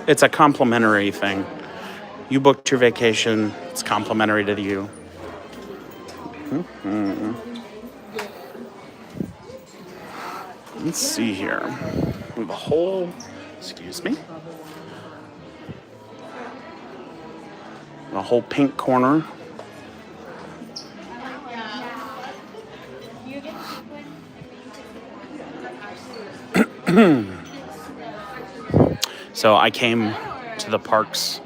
It's a complimentary thing. You booked your vacation, it's complimentary to you. Mm-hmm. Let's see here. We have a whole, a whole pink corner. So I came to the parks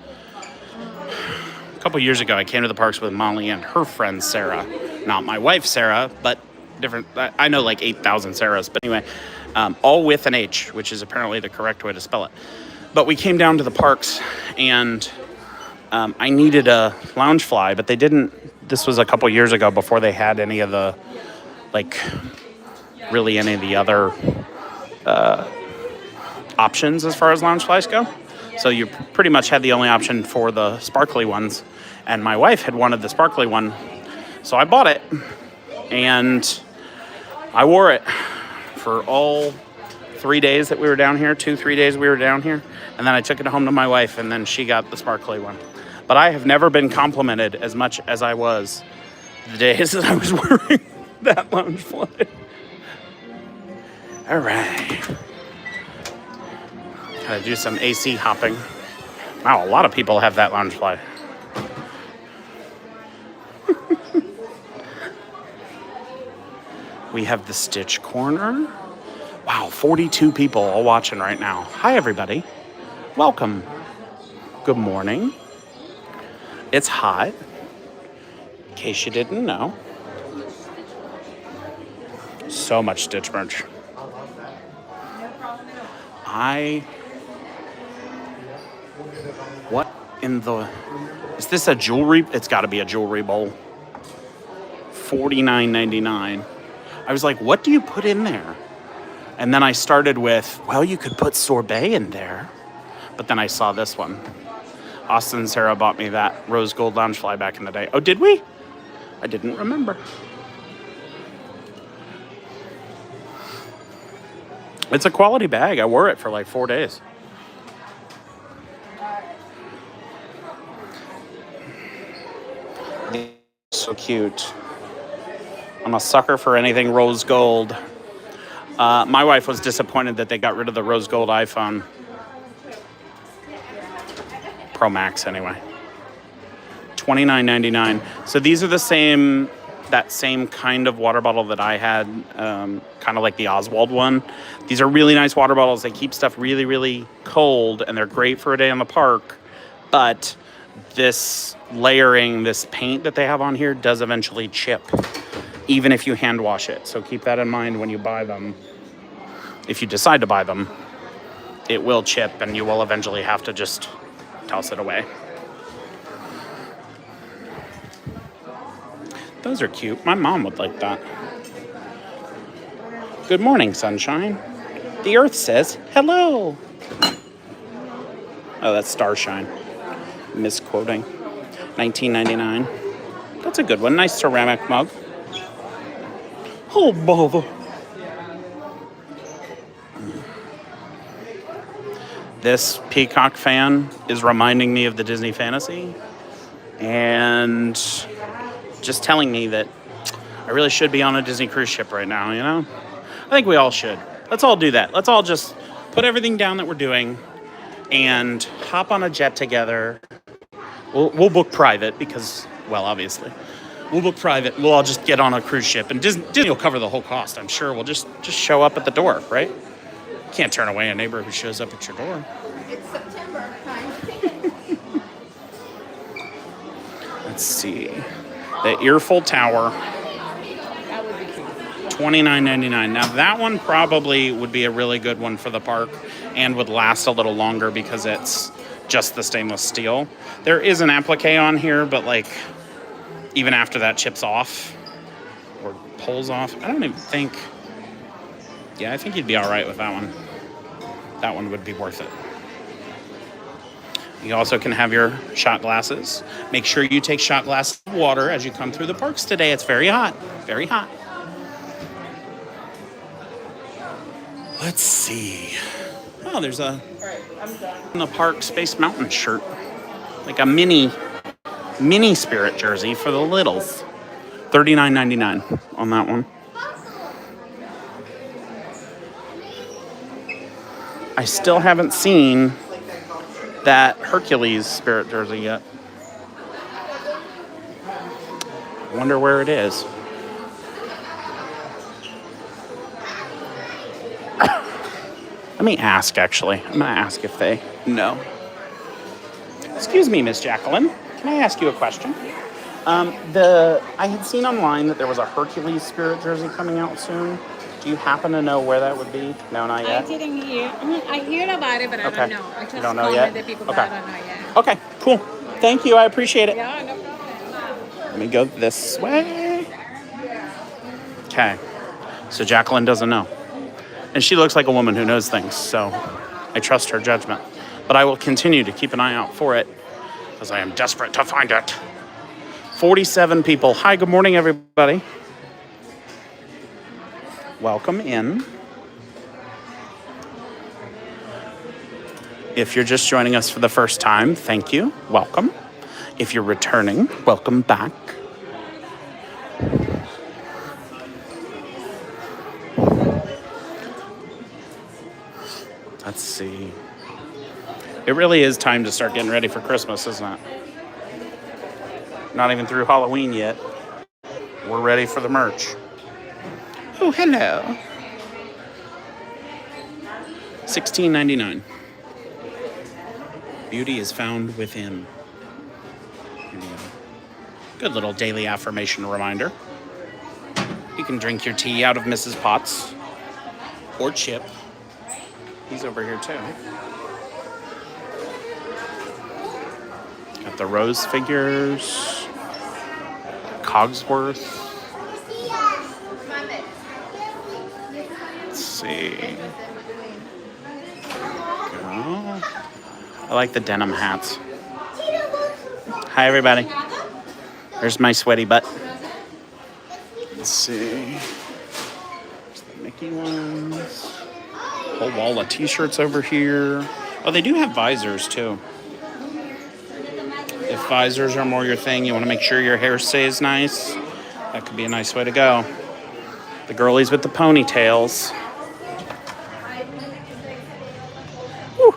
a couple years ago. I came to the parks with Molly and her friend Sarah. Not my wife Sarah, but different. I know like 8,000 Sarahs, but anyway, all with an H, which is apparently the correct way to spell it. But we came down to the parks and I needed a lounge fly, but they didn't. This was a couple years ago before they had any of the, really any of the other options as far as lounge flies go. So you pretty much had the only option for the sparkly ones. And my wife had wanted the sparkly one. So I bought it and I wore it for all 3 days that we were down here, 2-3 days we were down here. And then I took it home to my wife and then she got the sparkly one. But I have never been complimented as much as I was the days that I was wearing that lounge fly. All right. Gotta do some AC hopping Wow, a lot of people have that Loungefly. We have the Stitch Corner. Wow, 42 people all watching right now. Hi, everybody. Welcome. Good morning. It's hot, in case you didn't know. So much Stitch merch. What in the... Is this a jewelry? It's got to be a jewelry bowl. $49.99. I was like, what do you put in there? And then I started with, well, you could put sorbet in there. But then I saw this one. Austin and Sarah bought me that rose gold Loungefly back in the day. Oh, did we? I didn't remember. It's a quality bag. I wore it for like 4 days. So cute. I'm a sucker for anything rose gold. My wife was disappointed that they got rid of the rose gold iPhone. Pro Max, anyway. $29.99. So these are that same kind of water bottle that I had, kind of like the Oswald one. These are really nice water bottles. They keep stuff really, really cold, and they're great for a day on the park. But this layering, this paint that they have on here does eventually chip, even if you hand wash it. So keep that in mind when you buy them. If you decide to buy them, it will chip, and you will eventually have to just toss it away. Those are cute. My mom would like that. Good morning, sunshine. The earth says hello. Oh, that's Starshine. Misquoting. $19.99. That's a good one. Nice ceramic mug. Oh, bother. This peacock fan is reminding me of the Disney Fantasy. And just telling me that I really should be on a Disney cruise ship right now, you know? I think we all should. Let's all do that. Let's all just put everything down that we're doing and hop on a jet together. We'll book private because, well, obviously. We'll book private. We'll all just get on a cruise ship, and Disney will cover the whole cost, I'm sure. We'll just show up at the door, right? You can't turn away a neighbor who shows up at your door. It's September time. Let's see. The Earful Tower. That would be cute. $29.99. Now that one probably would be a really good one for the park and would last a little longer because it's just the stainless steel. There is an applique on here, but like even after that chips off or pulls off, I don't even think. Yeah, I think you'd be all right with that one. That one would be worth it. You also can have your shot glasses. Make sure you take shot glasses of water as you come through the parks today. It's very hot. Very hot. Let's see. Oh, there's a in the park Space Mountain shirt. Like a mini Spirit jersey for the littles. $39.99 on that one. I still haven't seen that Hercules Spirit jersey yet. I wonder where it is. Let me ask, actually. I'm going to ask if they know. Excuse me, Miss Jacqueline. Can I ask you a question? I had seen online that there was a Hercules Spirit jersey coming out soon. Do you happen to know where that would be? No, not yet? I didn't hear. I heard about it, but I don't know. I just You don't know called yet? the people, Okay. but I don't know yet. Okay, cool. Thank you. I appreciate it. Yeah, no problem. Let me go this way. Okay. So Jacqueline doesn't know. And she looks like a woman who knows things, so I trust her judgment. But I will continue to keep an eye out for it because I am desperate to find it. 47 people. Hi, good morning, everybody. Welcome in. If you're just joining us for the first time, thank you. Welcome. If you're returning, welcome back. Let's see. It really is time to start getting ready for Christmas, isn't it? Not even through Halloween yet. We're ready for the merch. Oh, hello. $16.99. Beauty is found within. Here you go. Good little daily affirmation reminder. You can drink your tea out of Mrs. Potts or Chip. He's over here too. Got the Rose figures. Cogsworth. Let's see. Go. I like the denim hats. Hi, everybody. There's my sweaty butt. Let's see. There's the Mickey ones. Whole wall of t-shirts over here. Oh, they do have visors too. If visors are more your thing, you want to make sure your hair stays nice, that could be a nice way to go. The girlies with the ponytails. Whew.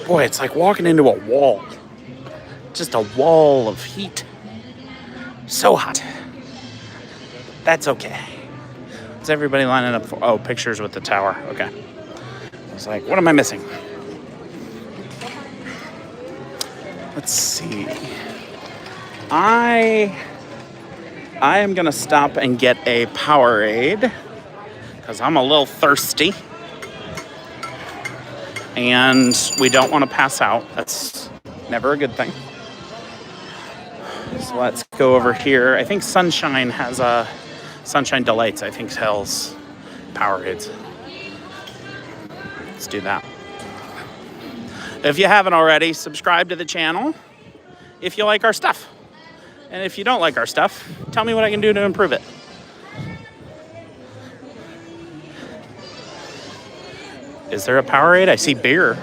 Boy, it's like walking into a wall. Just a wall of heat. So hot. That's okay. Is everybody lining up for? Oh, pictures with the tower. Okay. I was like, what am I missing? Let's see. I am gonna stop and get a Powerade because I'm a little thirsty, and we don't want to pass out. That's never a good thing. So let's go over here. I think Sunshine has a Sunshine Delights. I think sells Powerades. Let's do that. If you haven't already, subscribe to the channel if you like our stuff. And if you don't like our stuff, tell me what I can do to improve it. Is there a Powerade? I see beer.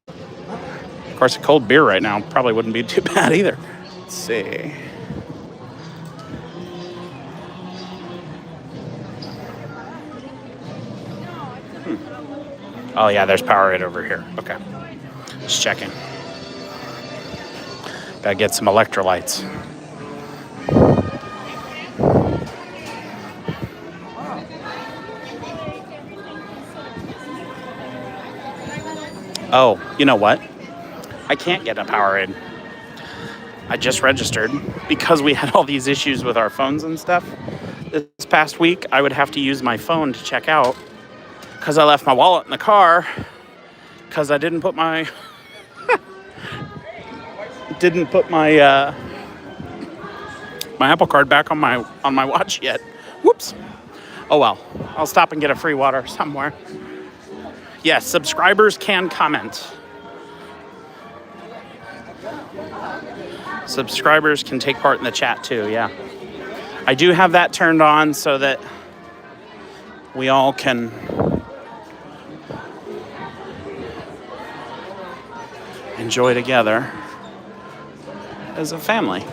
Of course, a cold beer right now probably wouldn't be too bad either. Let's see. Oh yeah, there's Powerade over here. Okay. Just checking. Gotta get some electrolytes. Oh, you know what? I can't get a Powerade. I just registered because we had all these issues with our phones and stuff. This past week, I would have to use my phone to check out because I left my wallet in the car because I didn't put my my Apple Card back on my watch yet. Whoops. Oh well, I'll stop and get a free water somewhere. Yes, subscribers can comment. Subscribers can take part in the chat too, yeah. I do have that turned on so that we all can enjoy together as a family.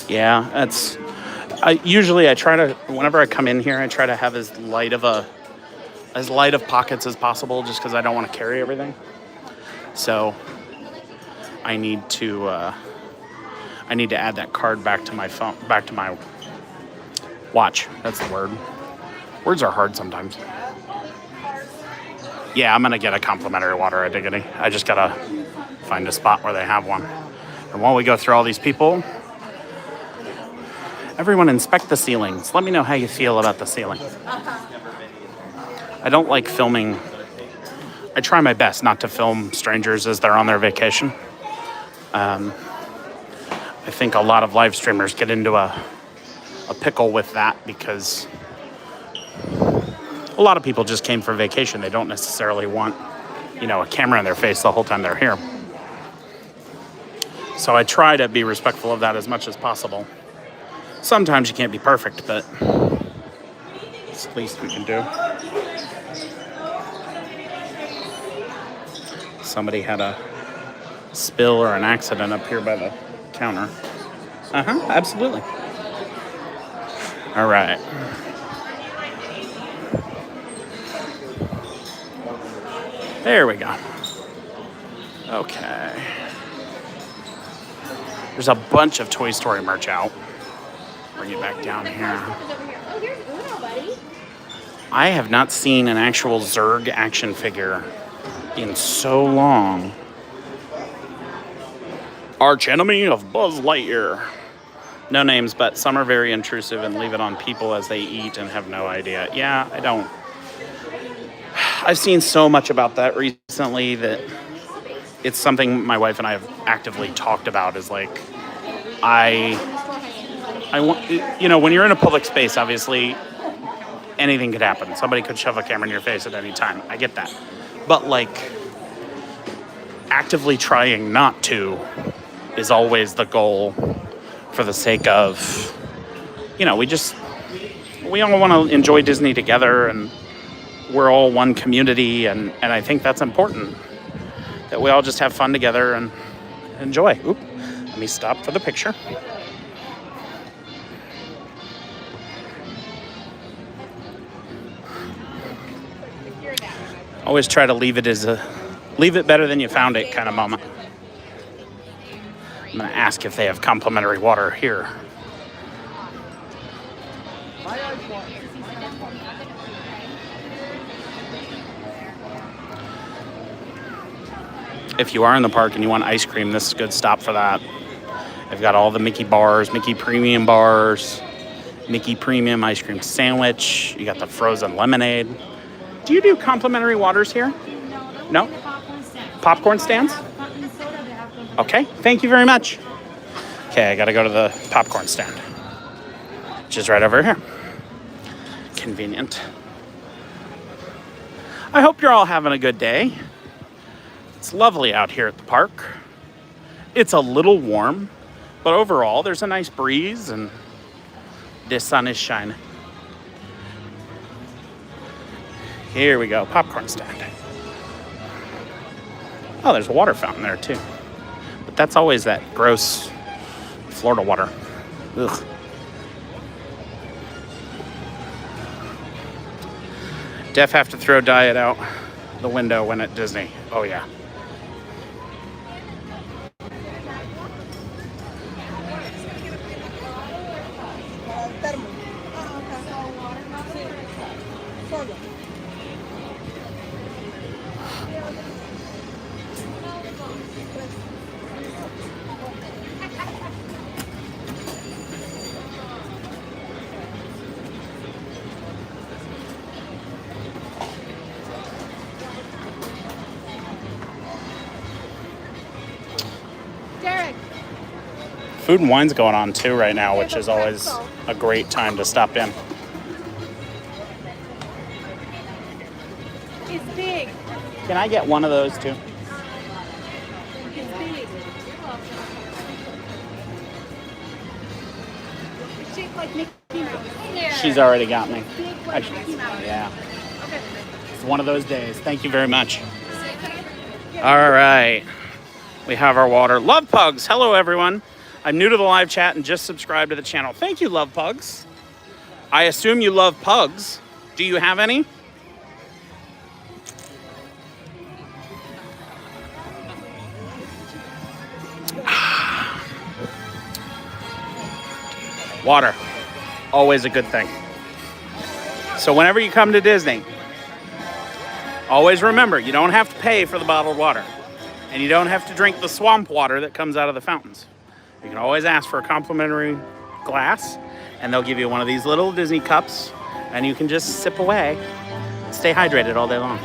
Yeah, that's... Usually I try to, whenever I come in here, I try to have as light of pockets as possible just because I don't want to carry everything. So I need to add that card back to my phone, back to my watch. That's the word. Words are hard sometimes. Yeah, I'm gonna get a complimentary water at Diggity. I just gotta find a spot where they have one. And while we go through all these people, everyone inspect the ceilings. Let me know how you feel about the ceiling. I don't like filming. I try my best not to film strangers as they're on their vacation. I think a lot of live streamers get into a pickle with that because a lot of people just came for vacation. They don't necessarily want, a camera in their face the whole time they're here. So I try to be respectful of that as much as possible. Sometimes you can't be perfect, but it's the least we can do. Somebody had a spill or an accident up here by the counter. Absolutely. All right. There we go. Okay. There's a bunch of Toy Story merch out. Bring it back down here. Oh, here's Uno, buddy. I have not seen an actual Zurg action figure in so long. Arch enemy of Buzz Lightyear. No names, but some are very intrusive and leave it on people as they eat and have no idea. Yeah, I don't. I've seen so much about that recently that it's something my wife and I have actively talked about. Is like, I want, you know, when you're in a public space, obviously anything could happen. Somebody could shove a camera in your face at any time. I get that, but like, actively trying not to is always the goal, for the sake of, you know, we all want to enjoy Disney together, and we're all one community, and I think that's important, that we all just have fun together and enjoy. Oop, let me stop for the picture. Always try to leave it better than you found it kind of moment. I'm going to ask if they have complimentary water here. If you are in the park and you want ice cream, this is a good stop for that. They've got all the Mickey bars, Mickey Premium bars, Mickey Premium ice cream sandwich. You got the frozen lemonade. Do you do complimentary waters here? No? Popcorn stands? Okay, thank you very much. Okay, I gotta go to the popcorn stand, which is right over here. Convenient. I hope you're all having a good day. It's lovely out here at the park. It's a little warm, but overall there's a nice breeze and the sun is shining. Here we go, popcorn stand. Oh, there's a water fountain there too. But that's always that gross Florida water. Ugh. Def have to throw diet out the window when at Disney. Oh yeah. Food and wine's going on too right now, which is always a great time to stop in. It's big. Can I get one of those too? It's big. It's shaped like Mickey Mouse. She's already got me. Big like Mickey Mouse. Yeah. It's one of those days. Thank you very much. All right. We have our water. Love Pugs. Hello, everyone. I'm new to the live chat and just subscribed to the channel. Thank you, Love Pugs. I assume you love pugs. Do you have any? Water. Always a good thing. So whenever you come to Disney, always remember, you don't have to pay for the bottled water. And you don't have to drink the swamp water that comes out of the fountains. You can always ask for a complimentary glass, and they'll give you one of these little Disney cups, and you can just sip away and stay hydrated all day long.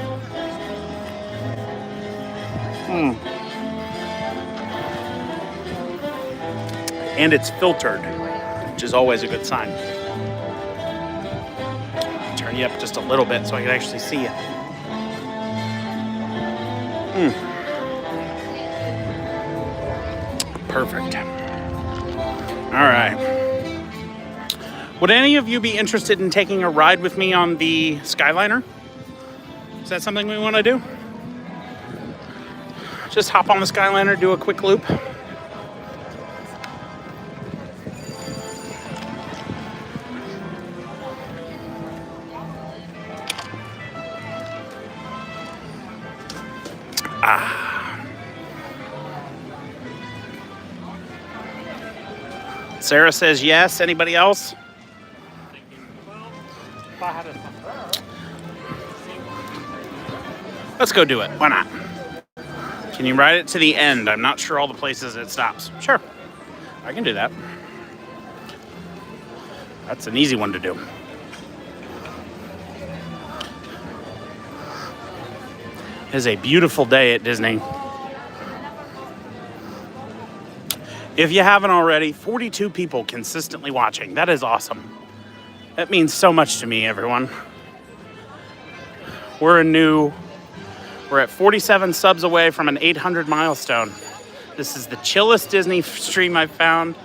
And it's filtered, which is always a good sign. Turn you up just a little bit so I can actually see you. Perfect. All right. Would any of you be interested in taking a ride with me on the Skyliner? Is that something we want to do? Just hop on the Skyliner, do a quick loop. Sarah says yes. Anybody else? Let's go do it. Why not? Can you ride it to the end? I'm not sure all the places it stops. Sure. I can do that. That's an easy one to do. It is a beautiful day at Disney. If you haven't already, 42 people consistently watching. That is awesome. That means so much to me, everyone. We're at 47 subs away from an 800 milestone. This is the chillest Disney stream I've found.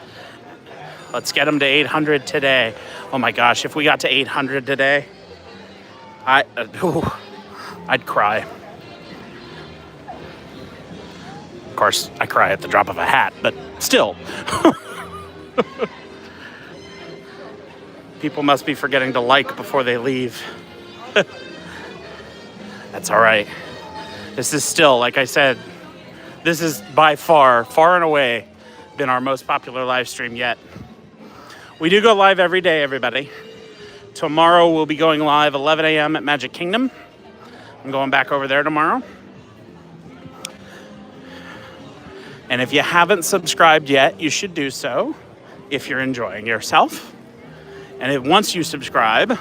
Let's get them to 800 today. Oh my gosh, if we got to 800 today, I'd cry. Of course, I cry at the drop of a hat, but still. People must be forgetting to like before they leave. That's all right. This is still, like I said, this is by far and away, been our most popular live stream yet. We do go live every day, everybody. Tomorrow we'll be going live 11 a.m. at Magic Kingdom. I'm going back over there tomorrow. And if you haven't subscribed yet, you should do so if you're enjoying yourself. And once you subscribe,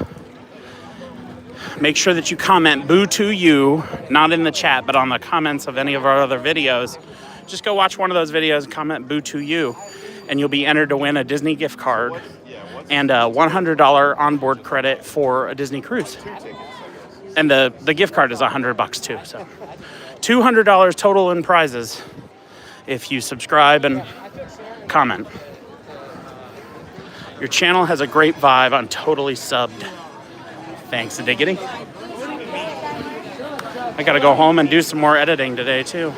make sure that you comment "boo to you," not in the chat, but on the comments of any of our other videos. Just go watch one of those videos, comment "boo to you," and you'll be entered to win a Disney gift card and a $100 onboard credit for a Disney cruise. And the gift card is $100 too. So $200 total in prizes if you subscribe and comment. Your channel has a great vibe. I'm totally subbed. Thanks, Diggity. I gotta go home and do some more editing today too.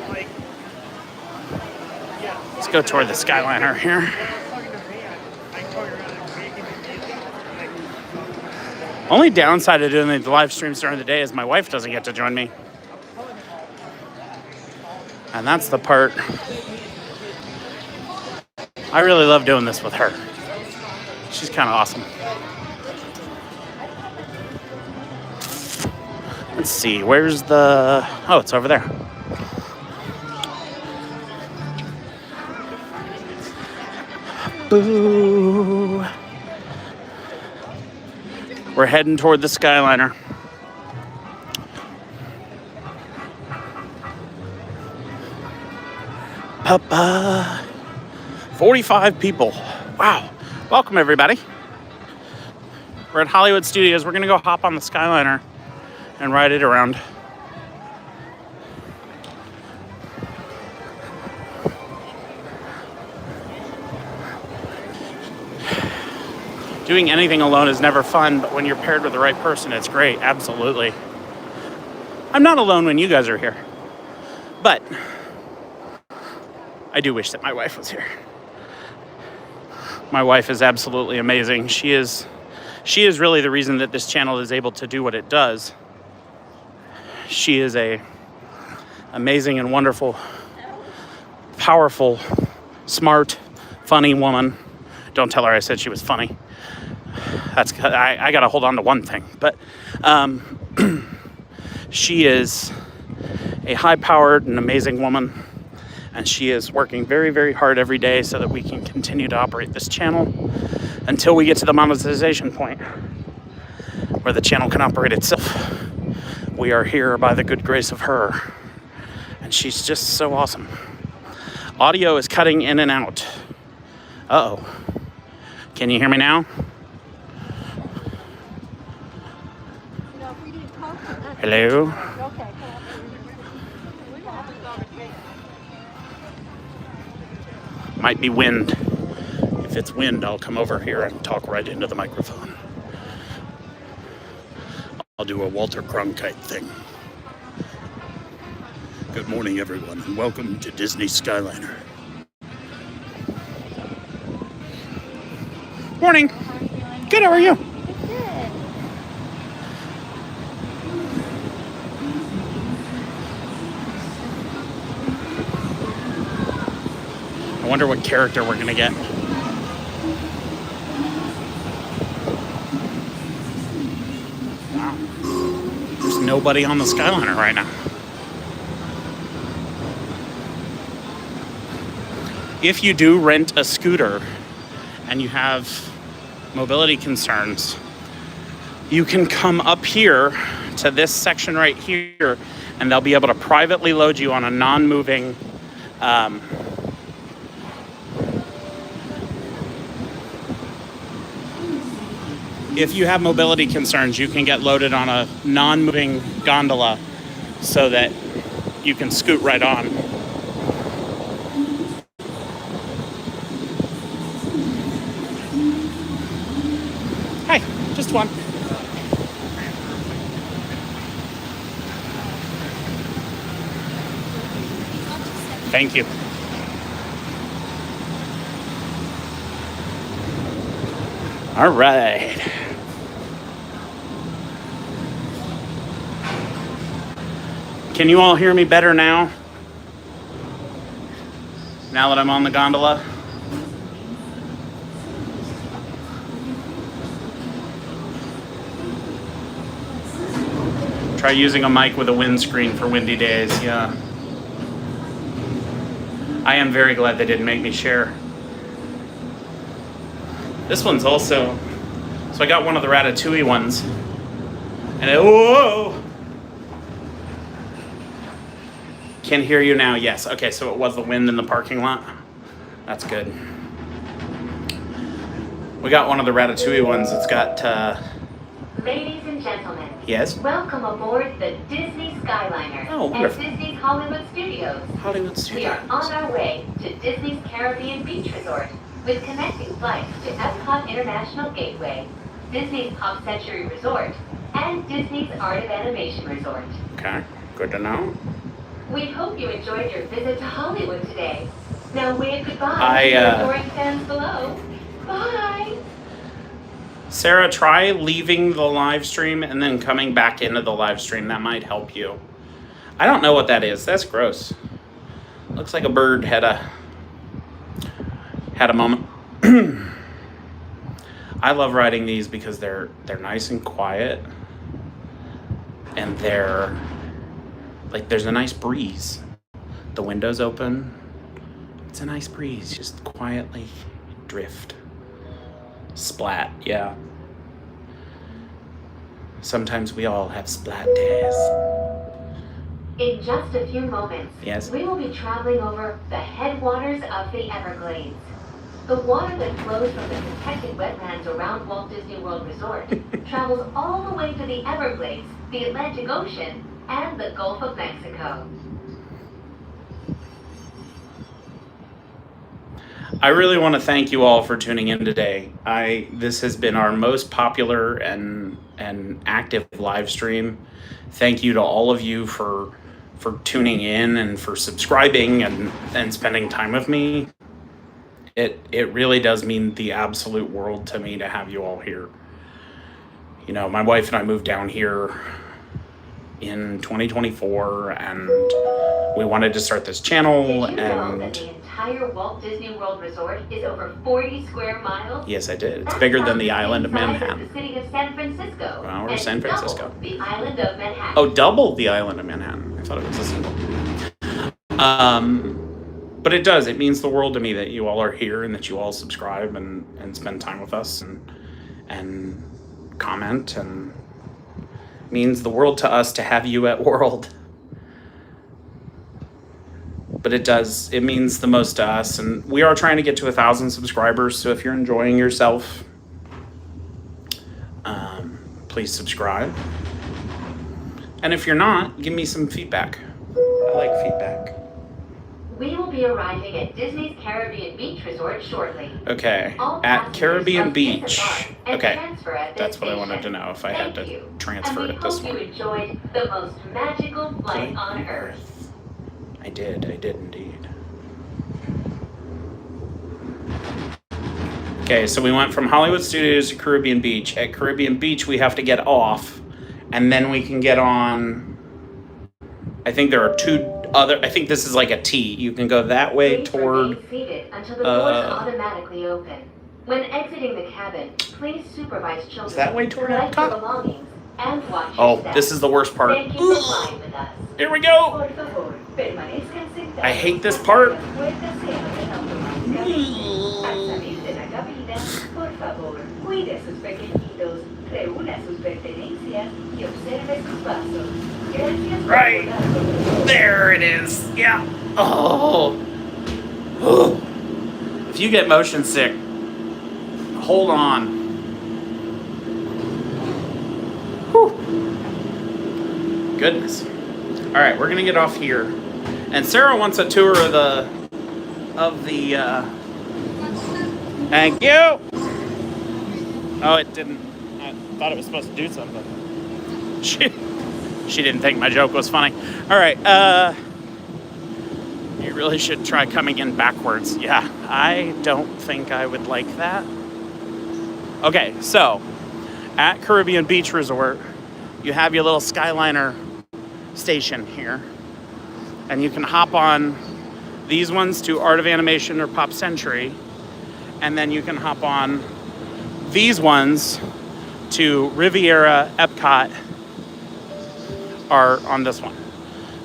Let's go toward the Skyliner here. Only downside of doing the live streams during the day is my wife doesn't get to join me. And that's the part. I really love doing this with her. She's kind of awesome. Let's see, where's the... Oh, it's over there. Boo. We're heading toward the Skyliner. Papa. 45 people. Wow. Welcome, everybody. We're at Hollywood Studios. We're going to go hop on the Skyliner and ride it around. Doing anything alone is never fun, but when you're paired with the right person, it's great. Absolutely. I'm not alone when you guys are here, but I do wish that my wife was here. My wife is absolutely amazing. She is really the reason that this channel is able to do what it does. She is a amazing and wonderful, powerful, smart, funny woman. Don't tell her I said she was funny. I gotta hold on to one thing, but she is a high-powered and amazing woman, and she is working very, very hard every day so that we can continue to operate this channel until we get to the monetization point where the channel can operate itself. We are here by the good grace of her, and she's just so awesome. Audio is cutting in and out. Uh-oh. Can you hear me now? Hello? Might be wind. If it's wind, I'll come over here and talk right into the microphone. I'll do a Walter Cronkite thing. Good morning, everyone, and welcome to Disney Skyliner. Morning. Good, how are you? I wonder what character we're gonna get. Wow. There's nobody on the Skyliner right now. If you do rent a scooter and you have mobility concerns, you can come up here to this section right here, and they'll be able to privately load you on a non-moving if you have mobility concerns, you can get loaded on a non-moving gondola so that you can scoot right on. Hi, just one. Thank you. All right. Can you all hear me better now? Now that I'm on the gondola? Try using a mic with a windscreen for windy days, yeah. I am very glad they didn't make me share. This one's also, so I got one of the Ratatouille ones. And whoa! Can hear you now, yes. Okay, so it was the wind in the parking lot. That's good. We got one of the Ratatouille ones. It's got, Ladies and gentlemen, yes? welcome aboard the Disney Skyliner Oh, at wonderful. Disney's Hollywood Studios. Hollywood We Studios. are on our way to Disney's Caribbean Beach Resort with connecting flights to Epcot International Gateway, Disney's Pop Century Resort, and Disney's Art of Animation Resort. Okay, good to know. We hope you enjoyed your visit to Hollywood today. Now wave goodbye to the adoring fans below. Bye! Sarah, try leaving the live stream and then coming back into the live stream. That might help you. I don't know what that is. That's gross. Looks like a bird had a moment. I love riding these because they're nice and quiet, and they're like there's a nice breeze. The window's open. It's a nice breeze. Just quietly drift. Splat, yeah. Sometimes we all have splat days. In just a few moments, Yes. we will be traveling over the headwaters of the Everglades. The water that flows from the protected wetlands around Walt Disney World Resort travels all the way to the Everglades, the Atlantic Ocean, and the Gulf of Mexico. I really want to thank you all for tuning in today. This has been our most popular and active live stream. Thank you to all of you for tuning in and for subscribing and spending time with me. It really does mean the absolute world to me to have you all here. You know, my wife and I moved down here in 2024, and we wanted to start this channel. Did you know that And the entire Walt Disney World Resort is over 40 square miles? yes, I did. It's That's bigger than about the island of same size as Manhattan. The city of San Francisco. Well, we're and San double Francisco. The island of Manhattan. Oh, double the island of Manhattan. I thought it was a single. But it does. It means the world to me that you all are here and that you all subscribe and spend time with us and comment, and it means the world to us to have you at World. But it does. It means the most to us, and we are trying to get to 1,000 subscribers. So if you're enjoying yourself, please subscribe. And if you're not, give me some feedback. I like feedback. We will be arriving at Disney's Caribbean Beach Resort shortly. Okay, All at passengers Caribbean must Beach. disembark and Okay, transfer at this that's what I wanted to station. know, if I had Thank to you. transfer And it this we hope one. you enjoyed the most magical flight on Earth. I did indeed. Okay, so we went from Hollywood Studios to Caribbean Beach. At Caribbean Beach, we have to get off, and then we can get on. I think there are two other, I think this is like a T. You can go that way Please toward, remain seated until the doors automatically open. When exiting the cabin, please supervise children. Is that way toward collect your Epcot? belongings, and watch Oh, your steps. this is the worst part. Thank you for flying with us. Here we go. Por favor, permanezcan sentados. I hate this part. Las puertas se abren automáticamente. Al salir de la cabina, por favor, cuide a sus pequeñitos, reúna sus pertenencias y observe sus pasos. Gracias por Right. volar con nosotros. There it is. Yeah. Oh. Oh. If you get motion sick, hold on. Whew. Goodness. All right, we're gonna get off here, and Sarah wants a tour of the. Thank you. Oh, it didn't. I thought it was supposed to do something. She didn't think my joke was funny. All right. You really should try coming in backwards. Yeah, I don't think I would like that. Okay, so at Caribbean Beach Resort, you have your little Skyliner station here, and you can hop on these ones to Art of Animation or Pop Century, and then you can hop on these ones to Riviera, Epcot, or on this one.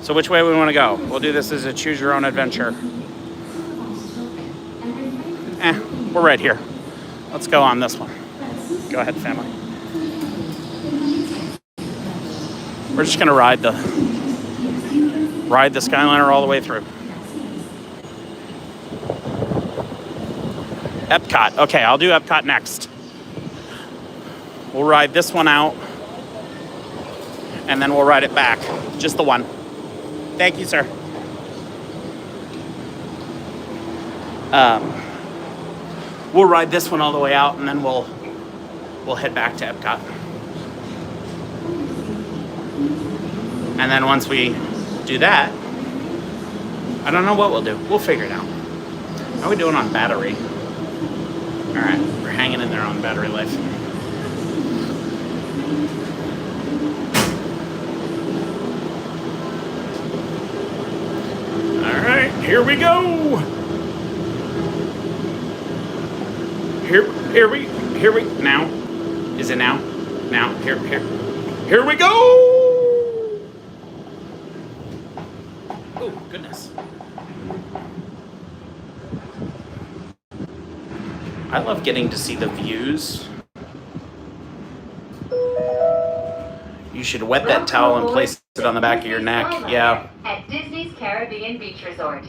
So which way we want to go? We'll do this as a choose your own adventure. We're right here. Let's go on this one. Go ahead, family. We're just gonna ride the Skyliner all the way through. Epcot. Okay, I'll do Epcot next. We'll ride this one out, and then we'll ride it back. Just the one. Thank you, sir. We'll ride this one all the way out, and then we'll head back to Epcot. And then once we do that, I don't know what we'll do. We'll figure it out. How are we doing on battery? All right, we're hanging in there on battery life. All right, here we go. Here we now. Is it now? Now, here we go. Oh, goodness. I love getting to see the views. You should wet that towel and place it on the back of your neck. Yeah. At Disney's Caribbean Beach Resort.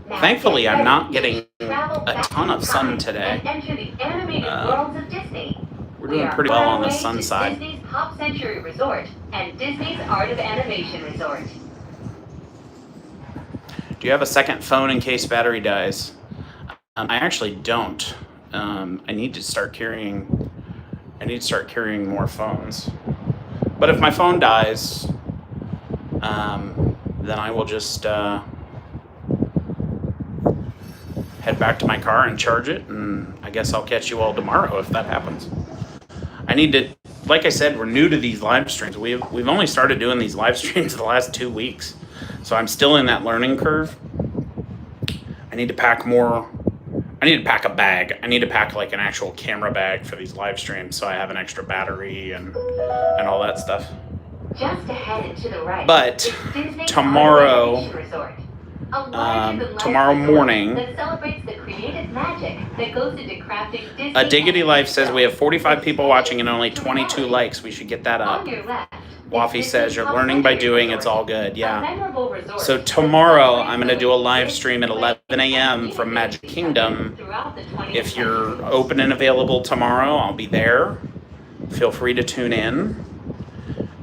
Now Thankfully, get I'm not ready getting to travel a back ton in of sun time today. And enter the animated worlds of Disney. We're We doing are pretty well on the way sun to side. Disney's Pop Century Resort and Disney's Art of Animation Resort. Do you have a second phone in case battery dies? I actually don't. I need to start carrying more phones. But if my phone dies, then I will just head back to my car and charge it, and I guess I'll catch you all tomorrow if that happens. I need to, like I said, we're new to these live streams. We've only started doing these live streams the last 2 weeks, so I'm still in that learning curve. I need to pack more. I need to pack a bag. I need to pack like an actual camera bag for these live streams, so I have an extra battery and all that stuff. Just ahead and to the right. But is Disney's tomorrow, Art of Animation Resort. A larger-than-life tomorrow resort morning, that celebrates the creative magic that goes into crafting Disney A Diggity Life says we have 45 films. people watching and only 22 likes. We should get that up. On your left, Waffy is says Disney's you're Pop learning by Century doing. Resort, It's all good. a Yeah. memorable resort So that tomorrow celebrates I'm going to the do a most live stream at 11 a.m. from Magic Kingdom. throughout the 20th If you're century. open and available tomorrow, I'll be there. Feel free to tune in.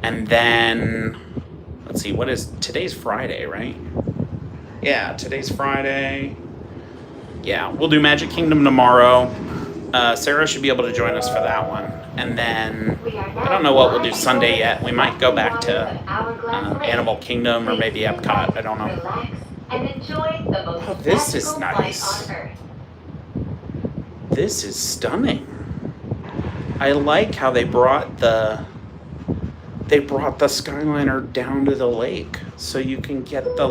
And then, let's see, today's Friday, right? Yeah, today's Friday. Yeah, we'll do Magic Kingdom tomorrow. Sarah should be able to join us for that one. And then, I don't know what we'll do Sunday yet. We might go back to Animal Kingdom or maybe Epcot. I don't know. Relax and enjoy the most Oh, this is magical flight nice. on Earth. This is stunning. I like how they brought the Skyliner down to the lake. so you can get the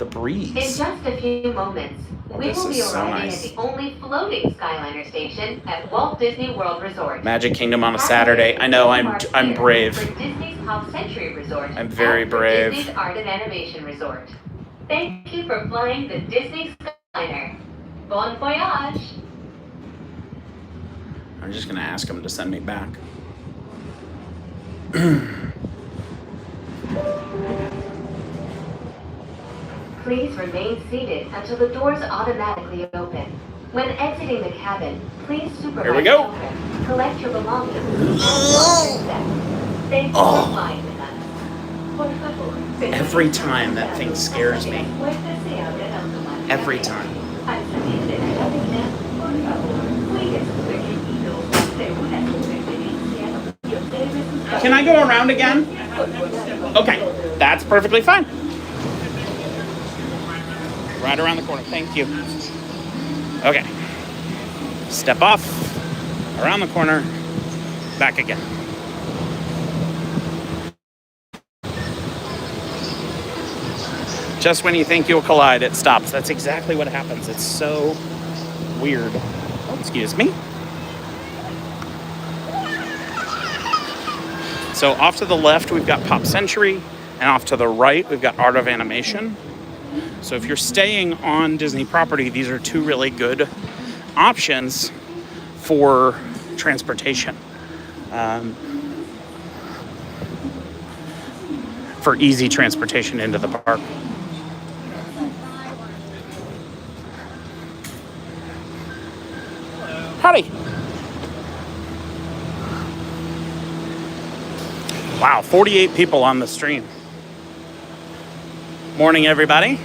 In breeze. just a few moments, we This will be is so arriving nice. at the only floating Skyliner station at Walt Disney World Resort. Magic Kingdom on a Saturday. I know I'm brave. For Disney's Pop Century Resort. I'm very and for brave. Disney's Art and Animation Resort. Thank you for flying the Disney Skyliner. Bon voyage! I'm just gonna ask him to send me back. Please remain seated until the doors automatically open. When exiting the cabin, please supervise Here we go. children. Collect your belongings. and watch your steps. Thank you for flying with us. Por favor, Every time that thing scares me. Every time. Al salir de la cabina, por favor, cuide sus pequeñitos. Asegura su pertenencia y observe sus Can I go around again? Okay, that's perfectly fine. Right around the corner. Thank you. Okay. Step off, around the corner, back again. Just when you think you'll collide, it stops. That's exactly what happens. It's so weird. Oh, excuse me. So off to the left, we've got Pop Century, and off to the right, we've got Art of Animation. So if you're staying on Disney property, these are two really good options for transportation. For easy transportation into the park. Howdy. Wow, 48 people on the stream. Morning, everybody.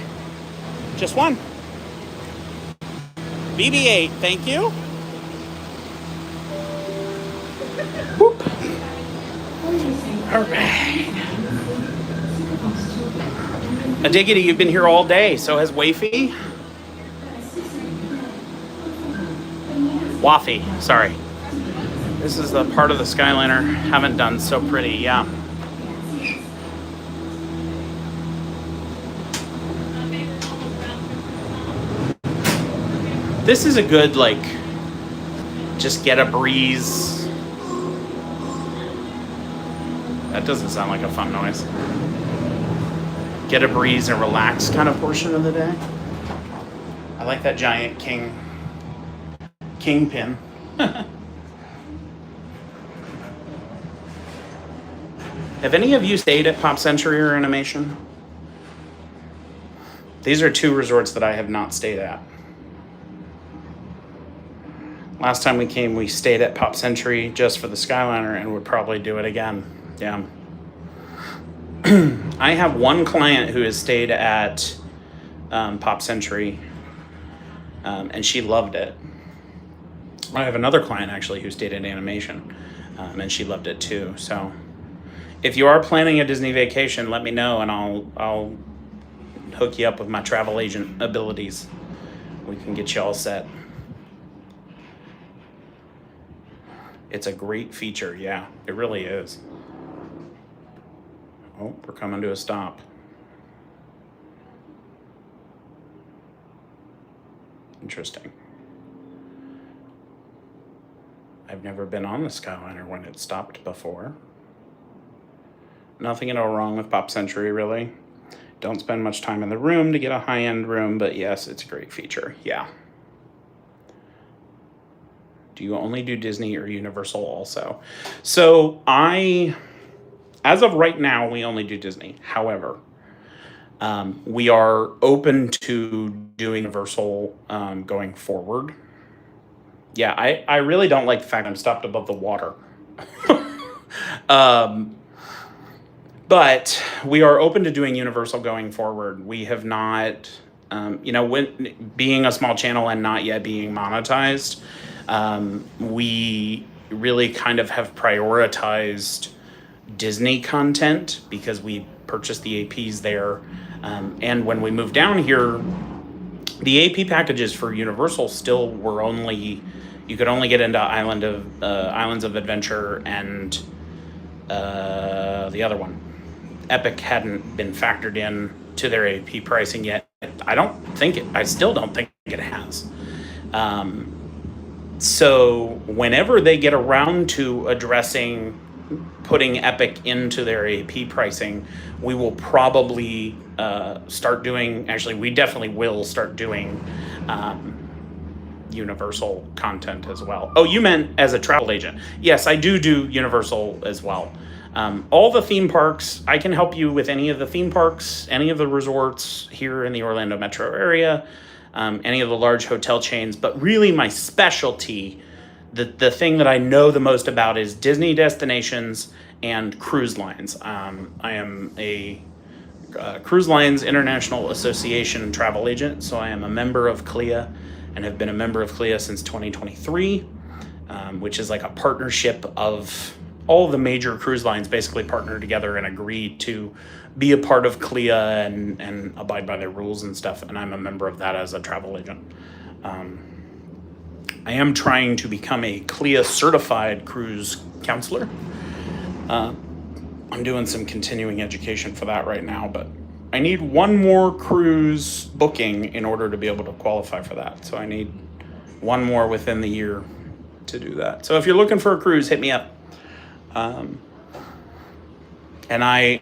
Just one. BB-8, thank you. Whoop. All right. Diggity, you've been here all day. So has Wafy. Waffy, sorry. This is the part of the Skyliner haven't done so pretty, yeah. This is a good, just get a breeze. That doesn't sound like a fun noise. Get a breeze and relax kind of portion of the day. I like that giant kingpin. Have any of you stayed at Pop Century or Animation? These are two resorts that I have not stayed at. Last time we came, we stayed at Pop Century just for the Skyliner and would probably do it again. Yeah. I have one client who has stayed at Pop Century, and she loved it. I have another client actually who stayed at Animation, and she loved it too. So if you are planning a Disney vacation, let me know and I'll hook you up with my travel agent abilities. We can get you all set. It's a great feature, yeah, it really is. Oh, we're coming to a stop. Interesting. I've never been on the Skyliner when it stopped before. Nothing at all wrong with Pop Century, really. Don't spend much time in the room to get a high-end room, but yes, it's a great feature, yeah. Do you only do Disney or Universal also? So as of right now, we only do Disney. However, we are open to doing Universal going forward. Yeah, I really don't like the fact I'm stopped above the water. But we are open to doing Universal going forward. We have not, when being a small channel and not yet being monetized, we really kind of have prioritized Disney content because we purchased the APs there. And when we moved down here, the AP packages for Universal still were you could only get into Islands of Adventure and the other one. Epic hadn't been factored in to their AP pricing yet. I still don't think it has. So whenever they get around to addressing putting Epic into their AP pricing, we will probably start doing, actually, we definitely will start doing Universal content as well. Oh, you meant as a travel agent. Yes, I do Universal as well. All the theme parks, I can help you with any of the theme parks, any of the resorts here in the Orlando metro area, any of the large hotel chains, but really my specialty, the thing that I know the most about is Disney destinations and cruise lines. I am a Cruise Lines International Association travel agent, so I am a member of CLIA and have been a member of CLIA since 2023, which is like a partnership of all the major cruise lines basically partner together and agree to be a part of CLIA and abide by their rules and stuff, and I'm a member of that as a travel agent. I am trying to become a CLIA certified cruise counselor. I'm doing some continuing education for that right now, but I need one more cruise booking in order to be able to qualify for that. So I need one more within the year to do that. So if you're looking for a cruise, hit me up. And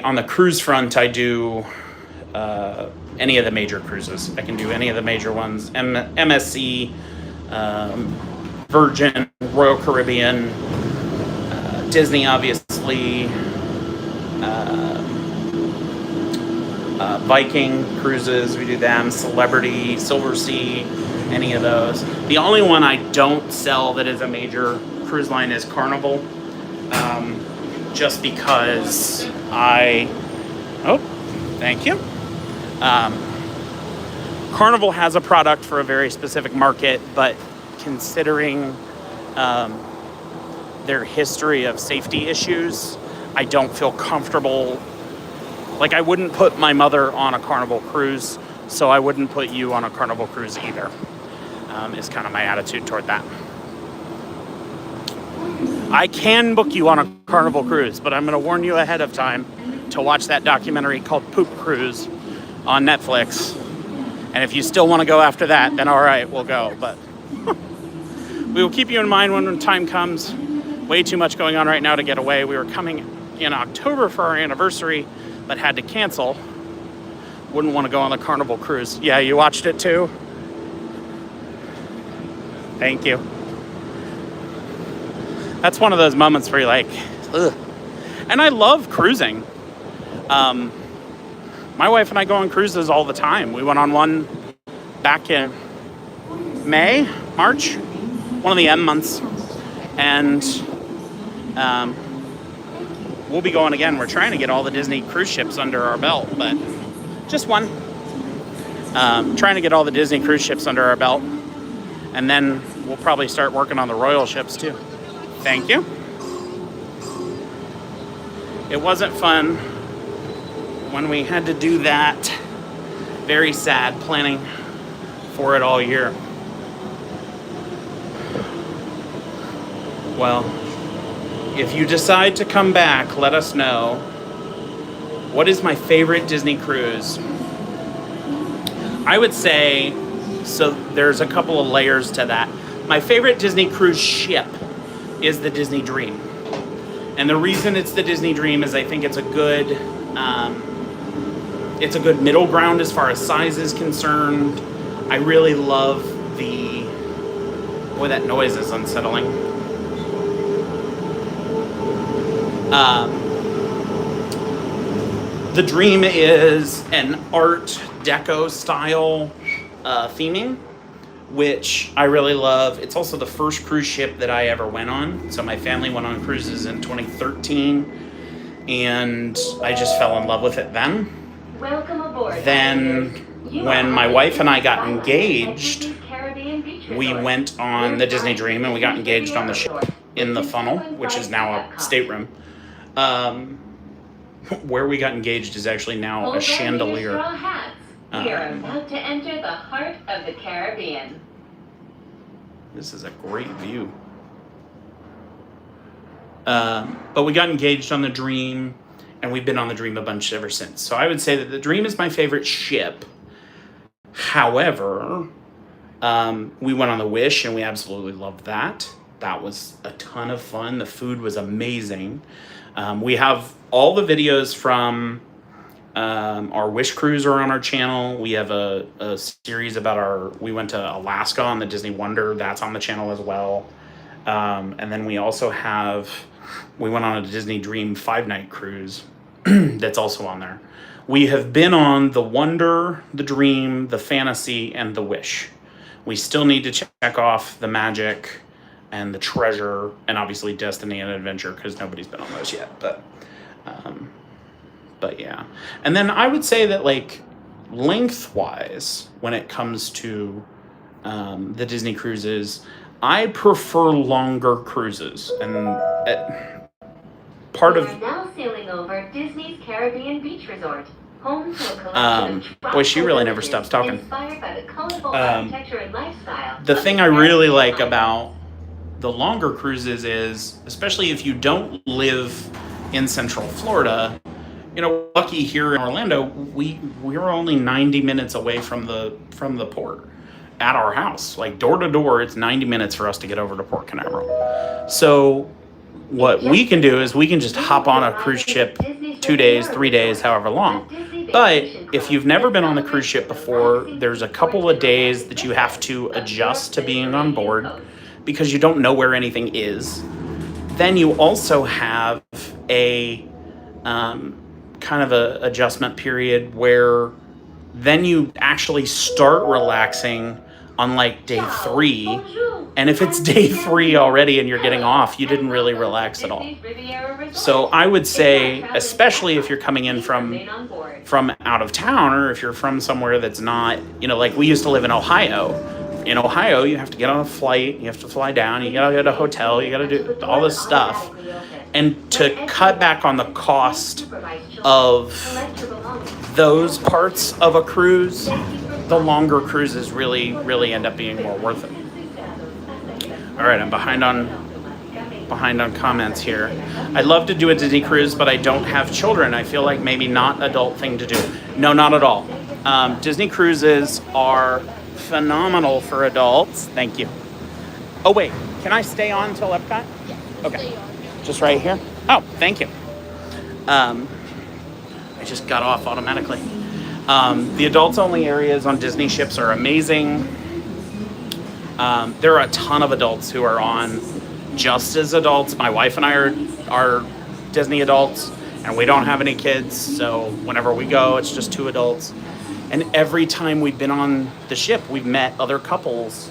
on the cruise front, I do any of the major cruises. I can do any of the major ones, MSC, Virgin, Royal Caribbean, Disney, obviously, Viking cruises, we do them, Celebrity, Silver Sea, any of those. The only one I don't sell that is a major cruise line is Carnival, just because thank you. Carnival has a product for a very specific market, but considering their history of safety issues, I don't feel comfortable. Like, I wouldn't put my mother on a Carnival cruise, so I wouldn't put you on a Carnival cruise either, is kind of my attitude toward that. I can book you on a Carnival cruise, but I'm going to warn you ahead of time to watch that documentary called Poop Cruise on Netflix. And if you still want to go after that, then all right, we'll go. But we will keep you in mind when the time comes. Way too much going on right now to get away. We were coming in October for our anniversary, but had to cancel. Wouldn't want to go on the Carnival cruise. Yeah, you watched it too? Thank you. That's one of those moments where you're like, ugh. And I love cruising. My wife and I go on cruises all the time. We went on one back in March, one of the M months. And we'll be going again. We're trying to get all the Disney cruise ships under our belt, but just one. Trying to get all the Disney cruise ships under our belt. And then we'll probably start working on the Royal ships too. Thank you. It wasn't fun when we had to do that. Very sad, planning for it all year. Well, if you decide to come back, let us know. What is my favorite Disney cruise? I would say, so there's a couple of layers to that. My favorite Disney cruise ship is the Disney Dream. And the reason it's the Disney Dream is I think it's a good middle ground as far as size is concerned. I really love boy, that noise is unsettling. The Dream is an Art Deco style theming, which I really love. It's also the first cruise ship that I ever went on. So my family went on cruises in 2013, and I just fell in love with it then. Welcome aboard. Then when my wife and I got engaged, we went on the Disney Dream and we got engaged on the ship in the funnel, which is now a stateroom. Where we got engaged is actually now a chandelier. We are about to enter the heart of the Caribbean. This is a great view. But we got engaged on the Dream, and we've been on the Dream a bunch ever since. So I would say that the Dream is my favorite ship. However, we went on the Wish, and we absolutely loved that. That was a ton of fun. The food was amazing. We have all the videos from our Wish cruise are on our channel. We have a series about we went to Alaska on the Disney Wonder. That's on the channel as well. And then we also we went on a Disney Dream 5-night cruise that's also on there. We have been on the Wonder, the Dream, the Fantasy, and the Wish. We still need to check off the Magic and the Treasure, and obviously Destiny and Adventure, because nobody's been on those yet. But yeah. And then I would say that, like, lengthwise, when it comes to the Disney cruises, I prefer longer cruises. And part of... We are now sailing over Disney's Caribbean Beach Resort, home to a collection of boy, she really never villages stops talking. inspired by the colorful architecture and lifestyle The of thing the I really Caribbean like island. about the longer cruises is, especially if you don't live in Central Florida, you know, lucky here in Orlando, we're only 90 minutes away from the port at our house. Like, door to door, it's 90 minutes for us to get over to Port Canaveral. So what we can do is we can just hop on a cruise ship 2 days, 3 days, however long. But if you've never been on the cruise ship before, there's a couple of days that you have to adjust to being on board because you don't know where anything is. Then you also have a kind of a adjustment period where then you actually start relaxing on like day 3. And if it's day 3 already and you're getting off, you didn't really relax at all. So I would say, especially if you're coming in from out of town, or if you're from somewhere that's not, you know, like we used to live in Ohio. In Ohio, you have to get on a flight, you have to fly down, you gotta get a hotel, you gotta do all this stuff. And to cut back on the cost of those parts of a cruise, the longer cruises really end up being more worth it. All right, I'm behind on comments here. I'd love to do a Disney cruise, but I don't have children. I feel like maybe not adult thing to do. No, not at all. Disney cruises are phenomenal for adults. Thank you. Oh wait, can I stay on until Epcot? Yes. Okay. Just right here? Oh, thank you. I just got off automatically. The adults only areas on Disney ships are amazing. There are a ton of adults who are on just as adults. My wife and I are Disney adults, and we don't have any kids, so whenever we go, it's just 2 adults. And every time we've been on the ship, we've met other couples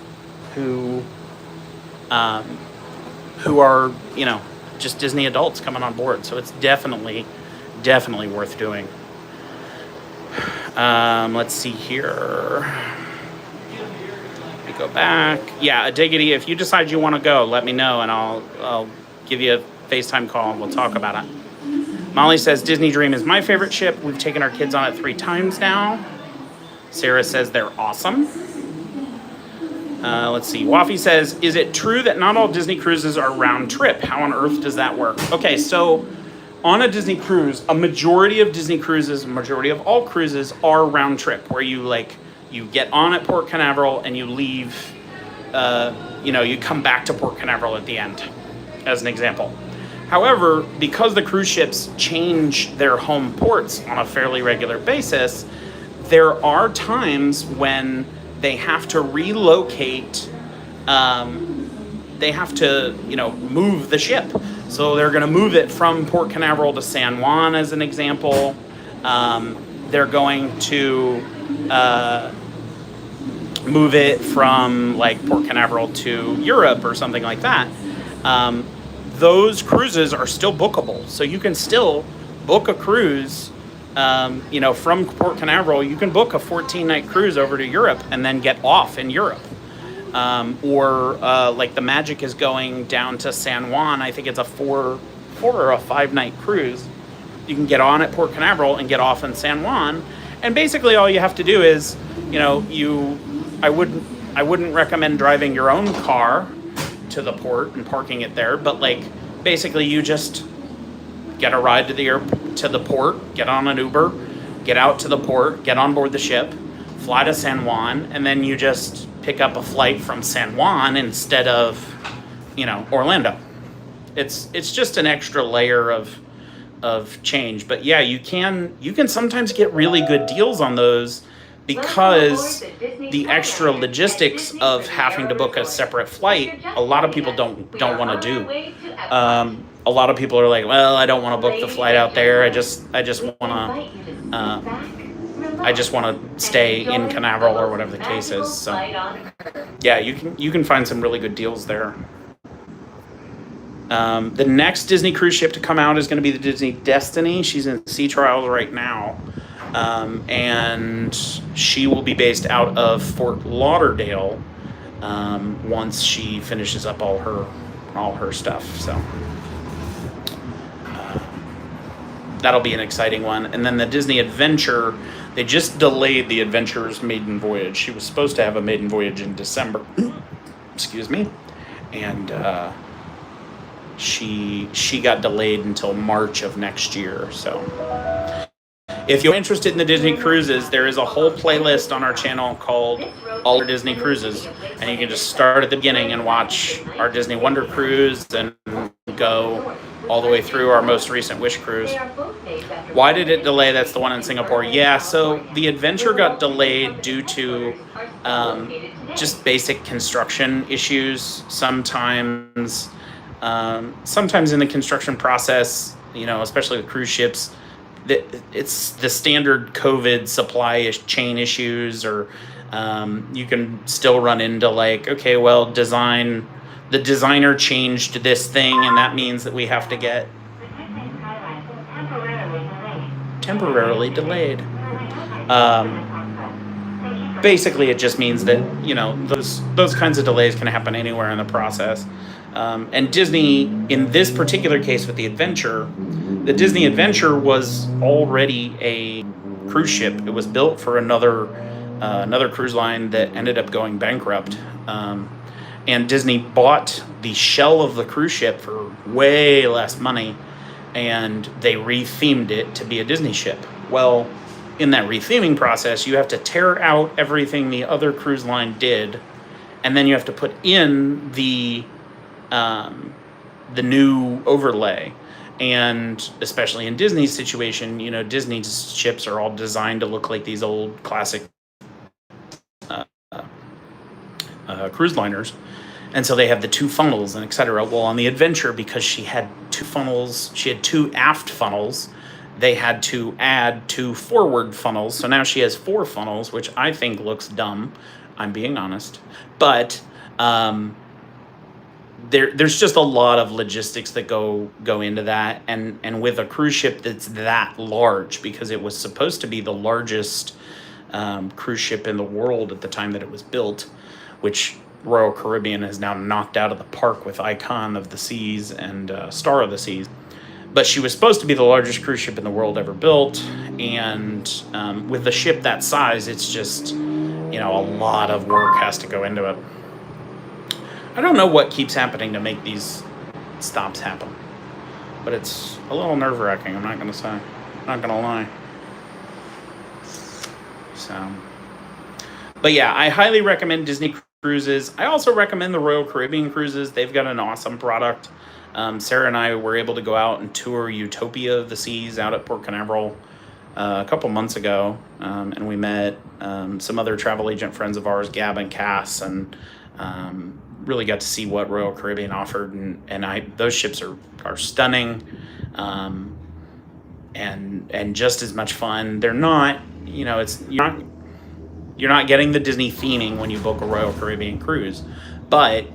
who are, you know, just Disney adults coming on board. So it's definitely worth doing. Let's see here. Let me go back. Yeah, Diggity, if you decide you want to go, let me know, and I'll give you a FaceTime call and we'll talk about it. Molly says, Disney Dream is my favorite ship. We've taken our kids on it 3 times now. Sarah says they're awesome. Let's see. Waffy says, is it true that not all Disney cruises are round trip? How on earth does that work? Okay, so on a Disney cruise, a majority of Disney cruises, majority of all cruises are round trip, where you get on at Port Canaveral and you leave, you come back to Port Canaveral at the end, as an example. However, because the cruise ships change their home ports on a fairly regular basis, there are times when they have to relocate, they have to, move the ship. So they're going to move it from Port Canaveral to San Juan, as an example. They're going to move it from Port Canaveral to Europe or something like that. Those cruises are still bookable. So you can still book a cruise, from Port Canaveral. You can book a 14-night cruise over to Europe and then get off in Europe. Or the Magic is going down to San Juan. I think it's a 4 or a 5-night cruise. You can get on at Port Canaveral and get off in San Juan. And basically all you have to do is, I wouldn't recommend driving your own car to the port and parking it there, but basically you just get a ride to the port, get on an Uber, get out to the port, get on board the ship, fly to San Juan, and then you just pick up a flight from San Juan instead of, Orlando. It's just an extra layer of change. But yeah, you can sometimes get really good deals on those because the extra logistics of having to book a separate flight, a lot of people don't want to do. A lot of people are like, well, I don't want to book the flight out there. I just want to stay in Canaveral or whatever the case is. So yeah, you can find some really good deals there. The next Disney cruise ship to come out is going to be the Disney Destiny. She's in sea trials right now. And she will be based out of Fort Lauderdale once she finishes up all her stuff. So that'll be an exciting one. And then the Disney Adventure, they just delayed the Adventure's maiden voyage. She was supposed to have a maiden voyage in December. Excuse me. And she got delayed until March of next year. So if you're interested in the Disney cruises, there is a whole playlist on our channel called All Our Disney Cruises. And you can just start at the beginning and watch our Disney Wonder Cruise and go all the way through our most recent Wish Cruise. Why did it delay? That's the one in Singapore. Yeah, so the Adventure got delayed due to just basic construction issues. Sometimes in the construction process, especially with cruise ships, it's the standard COVID supply chain issues, or you can still run into like, okay, well, the designer changed this thing, and that means that we have to get temporarily delayed. Basically, it just means that, those kinds of delays can happen anywhere in the process. And Disney, in this particular case with the Adventure, the Disney Adventure was already a cruise ship. It was built for another cruise line that ended up going bankrupt. And Disney bought the shell of the cruise ship for way less money, and they rethemed it to be a Disney ship. Well, in that retheming process, you have to tear out everything the other cruise line did, and then you have to put in the new overlay. And especially in Disney's situation, Disney's ships are all designed to look like these old classic cruise liners. And so they have the two funnels and etc. Well, on the Adventure, because she had two funnels, she had two aft funnels, they had to add two forward funnels. So now she has four funnels, which I think looks dumb. I'm being honest. But there's just a lot of logistics that go into that. And with a cruise ship that's that large, because it was supposed to be the largest cruise ship in the world at the time that it was built, which Royal Caribbean has now knocked out of the park with Icon of the Seas and Star of the Seas. But she was supposed to be the largest cruise ship in the world ever built. And with a ship that size, it's just, a lot of work has to go into it. I don't know what keeps happening to make these stops happen, but it's a little nerve-wracking, I'm not going to say. I'm not going to lie. So, but yeah, I highly recommend Disney Cruises. I also recommend the Royal Caribbean Cruises. They've got an awesome product. Sarah and I were able to go out and tour Utopia of the Seas out at Port Canaveral a couple months ago, and we met some other travel agent friends of ours, Gab and Cass, and really got to see what Royal Caribbean offered, and those ships are stunning, and just as much fun. They're not, you're not getting the Disney theming when you book a Royal Caribbean cruise, but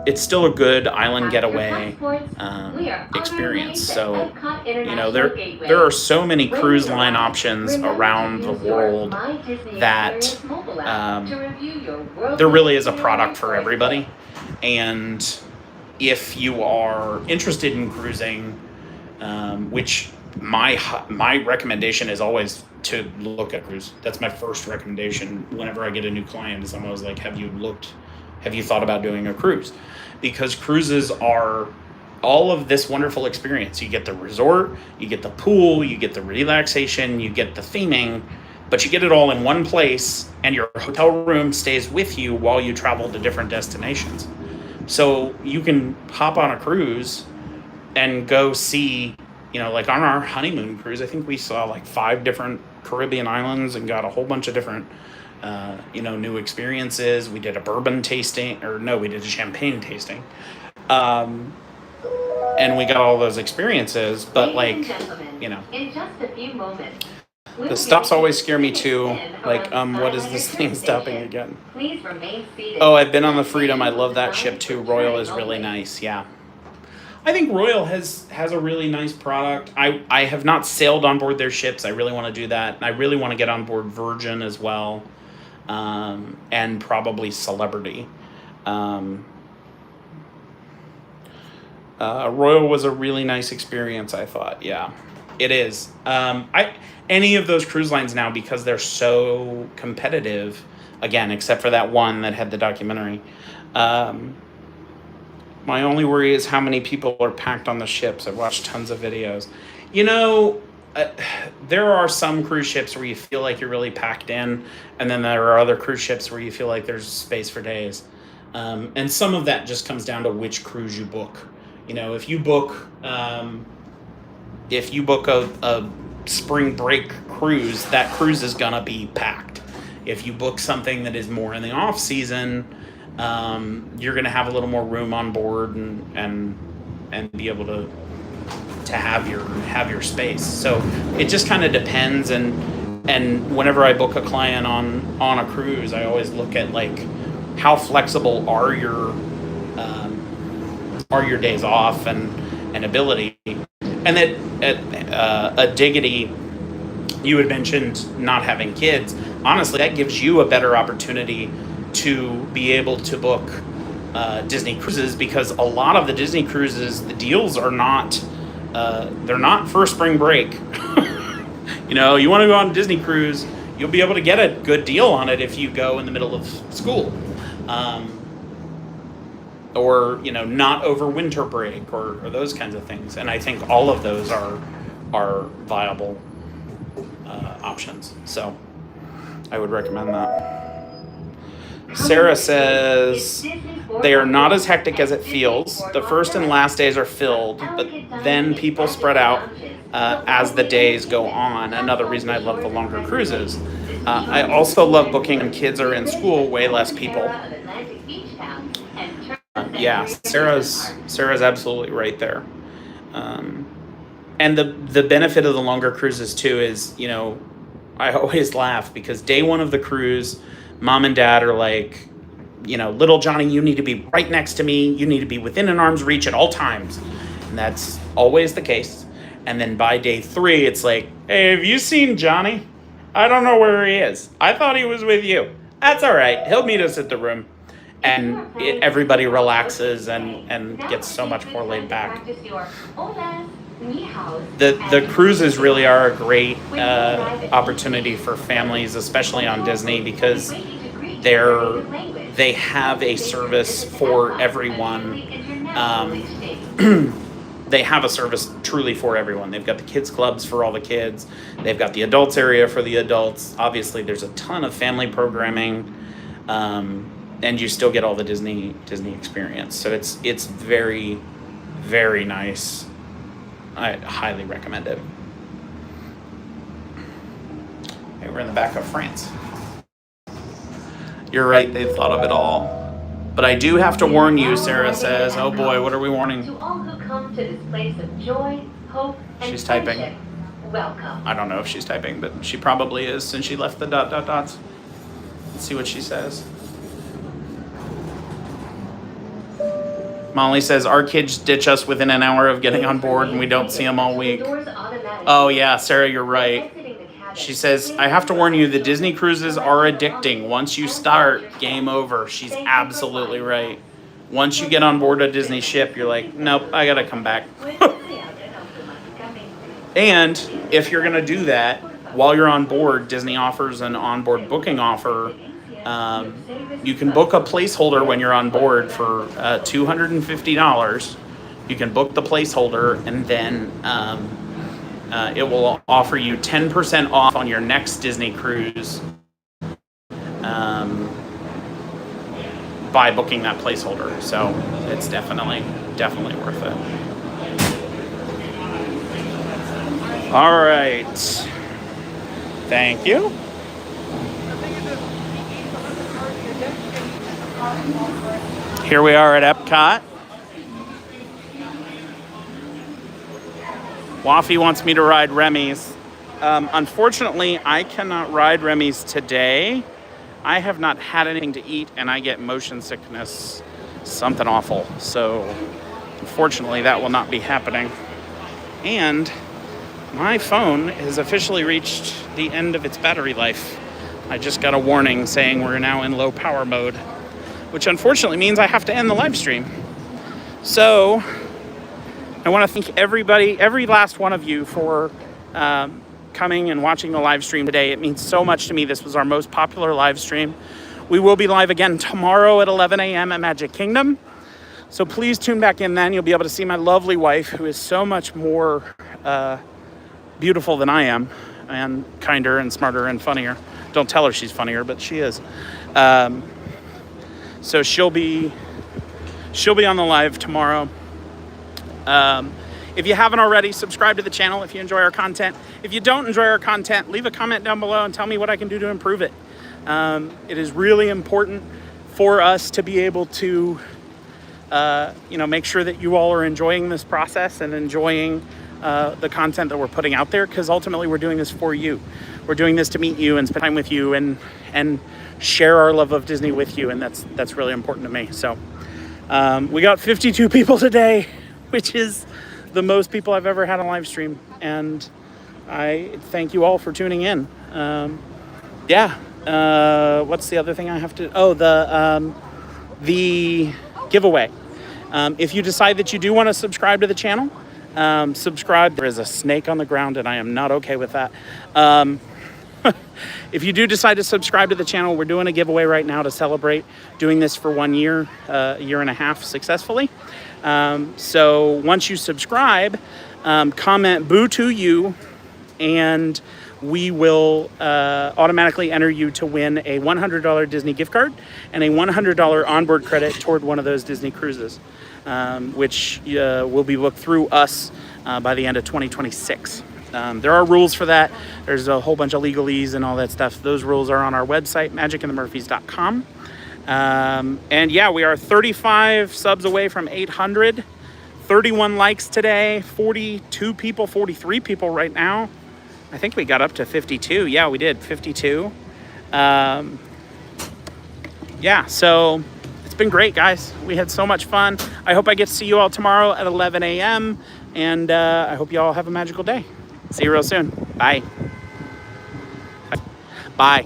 it's still a good island getaway experience. So, there are so many cruise line options around the world that there really is a product for everybody. And if you are interested in cruising, which my recommendation is always to look at cruise. That's my first recommendation whenever I get a new client, is I'm always like, have you thought about doing a cruise? Because cruises are all of this wonderful experience. You get the resort, you get the pool, you get the relaxation, you get the theming, but you get it all in one place, and your hotel room stays with you while you travel to different destinations. So you can hop on a cruise and go see, like on our honeymoon cruise, I think we saw like 5 different Caribbean islands and got a whole bunch of different, new experiences. We did a bourbon tasting, we did a champagne tasting. And we got all those experiences, but In just a few moments. the stops always scare me too. Like, what is this thing stopping again? Please remain seated. Oh, I've been on the Freedom. I love that ship too. Royal is really nice. Yeah. I think Royal has a really nice product. I have not sailed on board their ships. I really want to do that. And I really want to get on board Virgin as well. And probably Celebrity. Royal was a really nice experience, I thought. Yeah, it is. Any of those cruise lines now, because they're so competitive, again, except for that one that had the documentary. My only worry is how many people are packed on the ships. I've watched tons of videos. There are some cruise ships where you feel like you're really packed in, and then there are other cruise ships where you feel like there's space for days. And some of that just comes down to which cruise you book. If you book a spring break cruise, that cruise is gonna be packed. If you book something that is more in the off season, you're gonna have a little more room on board and be able to have your space. So it just kind of depends. And whenever I book a client on a cruise, I always look at like how flexible are your days off and ability. And that at Diggity, you had mentioned not having kids. Honestly, that gives you a better opportunity to be able to book Disney cruises, because a lot of the Disney cruises, the deals are not they're not for spring break. You want to go on a Disney cruise, you'll be able to get a good deal on it if you go in the middle of school. Or not over winter break or those kinds of things. And I think all of those are viable options. So I would recommend that. Sarah says they are not as hectic as it feels. The first and last days are filled, but then people spread out as the days go on. Another reason I love the longer cruises. I also love booking when kids are in school, way less people. Yeah, Sarah's absolutely right there. And the benefit of the longer cruises too is, I always laugh because day one of the cruise, mom and dad are like, little Johnny, you need to be right next to me. You need to be within an arm's reach at all times. And that's always the case. And then by day 3, it's like, hey, have you seen Johnny? I don't know where he is. I thought he was with you. That's all right. He'll meet us at the room. And everybody relaxes and gets so much more laid back. The cruises really are a great opportunity for families, especially on Disney, because they have a service for everyone. They have a service truly for everyone. They've got the kids clubs for all the kids. They've got the adults area for the adults. Obviously, there's a ton of family programming. And you still get all the Disney experience. So it's very, very nice. I highly recommend it. Okay, we're in the back of France. You're right, they've thought of it all. But I do have to warn you, Sarah says. Oh boy, what are we warning? To all who come to this place of joy, hope, and She's typing. friendship, welcome. I don't know if she's typing, but she probably is since she left the ... Let's see what she says. Molly says, our kids ditch us within an hour of getting on board and we don't see them all week. Oh yeah, Sarah, you're right. She says, I have to warn you, the Disney cruises are addicting. Once you start, game over. She's absolutely right. Once you get on board a Disney ship, you're like, nope, I gotta come back. And if you're gonna do that, while you're on board, Disney offers an onboard booking offer. You can book a placeholder when you're on board for $250 You can book the placeholder, and then it will offer you 10% off on your next Disney cruise by booking that placeholder. So it's definitely worth it. All right. Thank you. Here we are at Epcot. Waffy wants me to ride Remy's. Unfortunately, I cannot ride Remy's today. I have not had anything to eat, and I get motion sickness, something awful. So, unfortunately, that will not be happening. And my phone has officially reached the end of its battery life. I just got a warning saying we're now in low power mode, which unfortunately means I have to end the live stream. So, I want to thank everybody, every last one of you, for coming and watching the live stream today. It means so much to me. This was our most popular live stream. We will be live again tomorrow at 11 a.m. at Magic Kingdom. So please tune back in then. You'll be able to see my lovely wife, who is so much more beautiful than I am, and kinder and smarter and funnier. Don't tell her she's funnier, but she is. So she'll be on the live tomorrow. If you haven't already, subscribe to the channel if you enjoy our content. If you don't enjoy our content, leave a comment down below and tell me what I can do to improve it. It is really important for us to be able to, make sure that you all are enjoying this process and enjoying the content that we're putting out there, because ultimately we're doing this for you. We're doing this to meet you and spend time with you and share our love of Disney with you, and that's really important to me. So we got 52 people today, which is the most people I've ever had on live stream, and I thank you all for tuning in. What's the other thing I have to? Oh, the giveaway. If you decide that you do want to subscribe to the channel, subscribe. There is a snake on the ground, and I am not okay with that. If you do decide to subscribe to the channel, we're doing a giveaway right now to celebrate doing this for 1 year, a year and a half successfully. So once you subscribe, comment "boo to you," and we will automatically enter you to win a $100 Disney gift card and a $100 onboard credit toward one of those Disney cruises, which will be booked through us by the end of 2026. There are rules for that. There's a whole bunch of legalese and all that stuff. Those rules are on our website, magicandthemurphys.com. And yeah, we are 35 subs away from 800, 31 likes today, 42 people, 43 people right now. I think we got up to 52. Yeah, we did 52. So it's been great, guys. We had so much fun. I hope I get to see you all tomorrow at 11 a.m. And I hope you all have a magical day. See you real soon. Bye. Bye.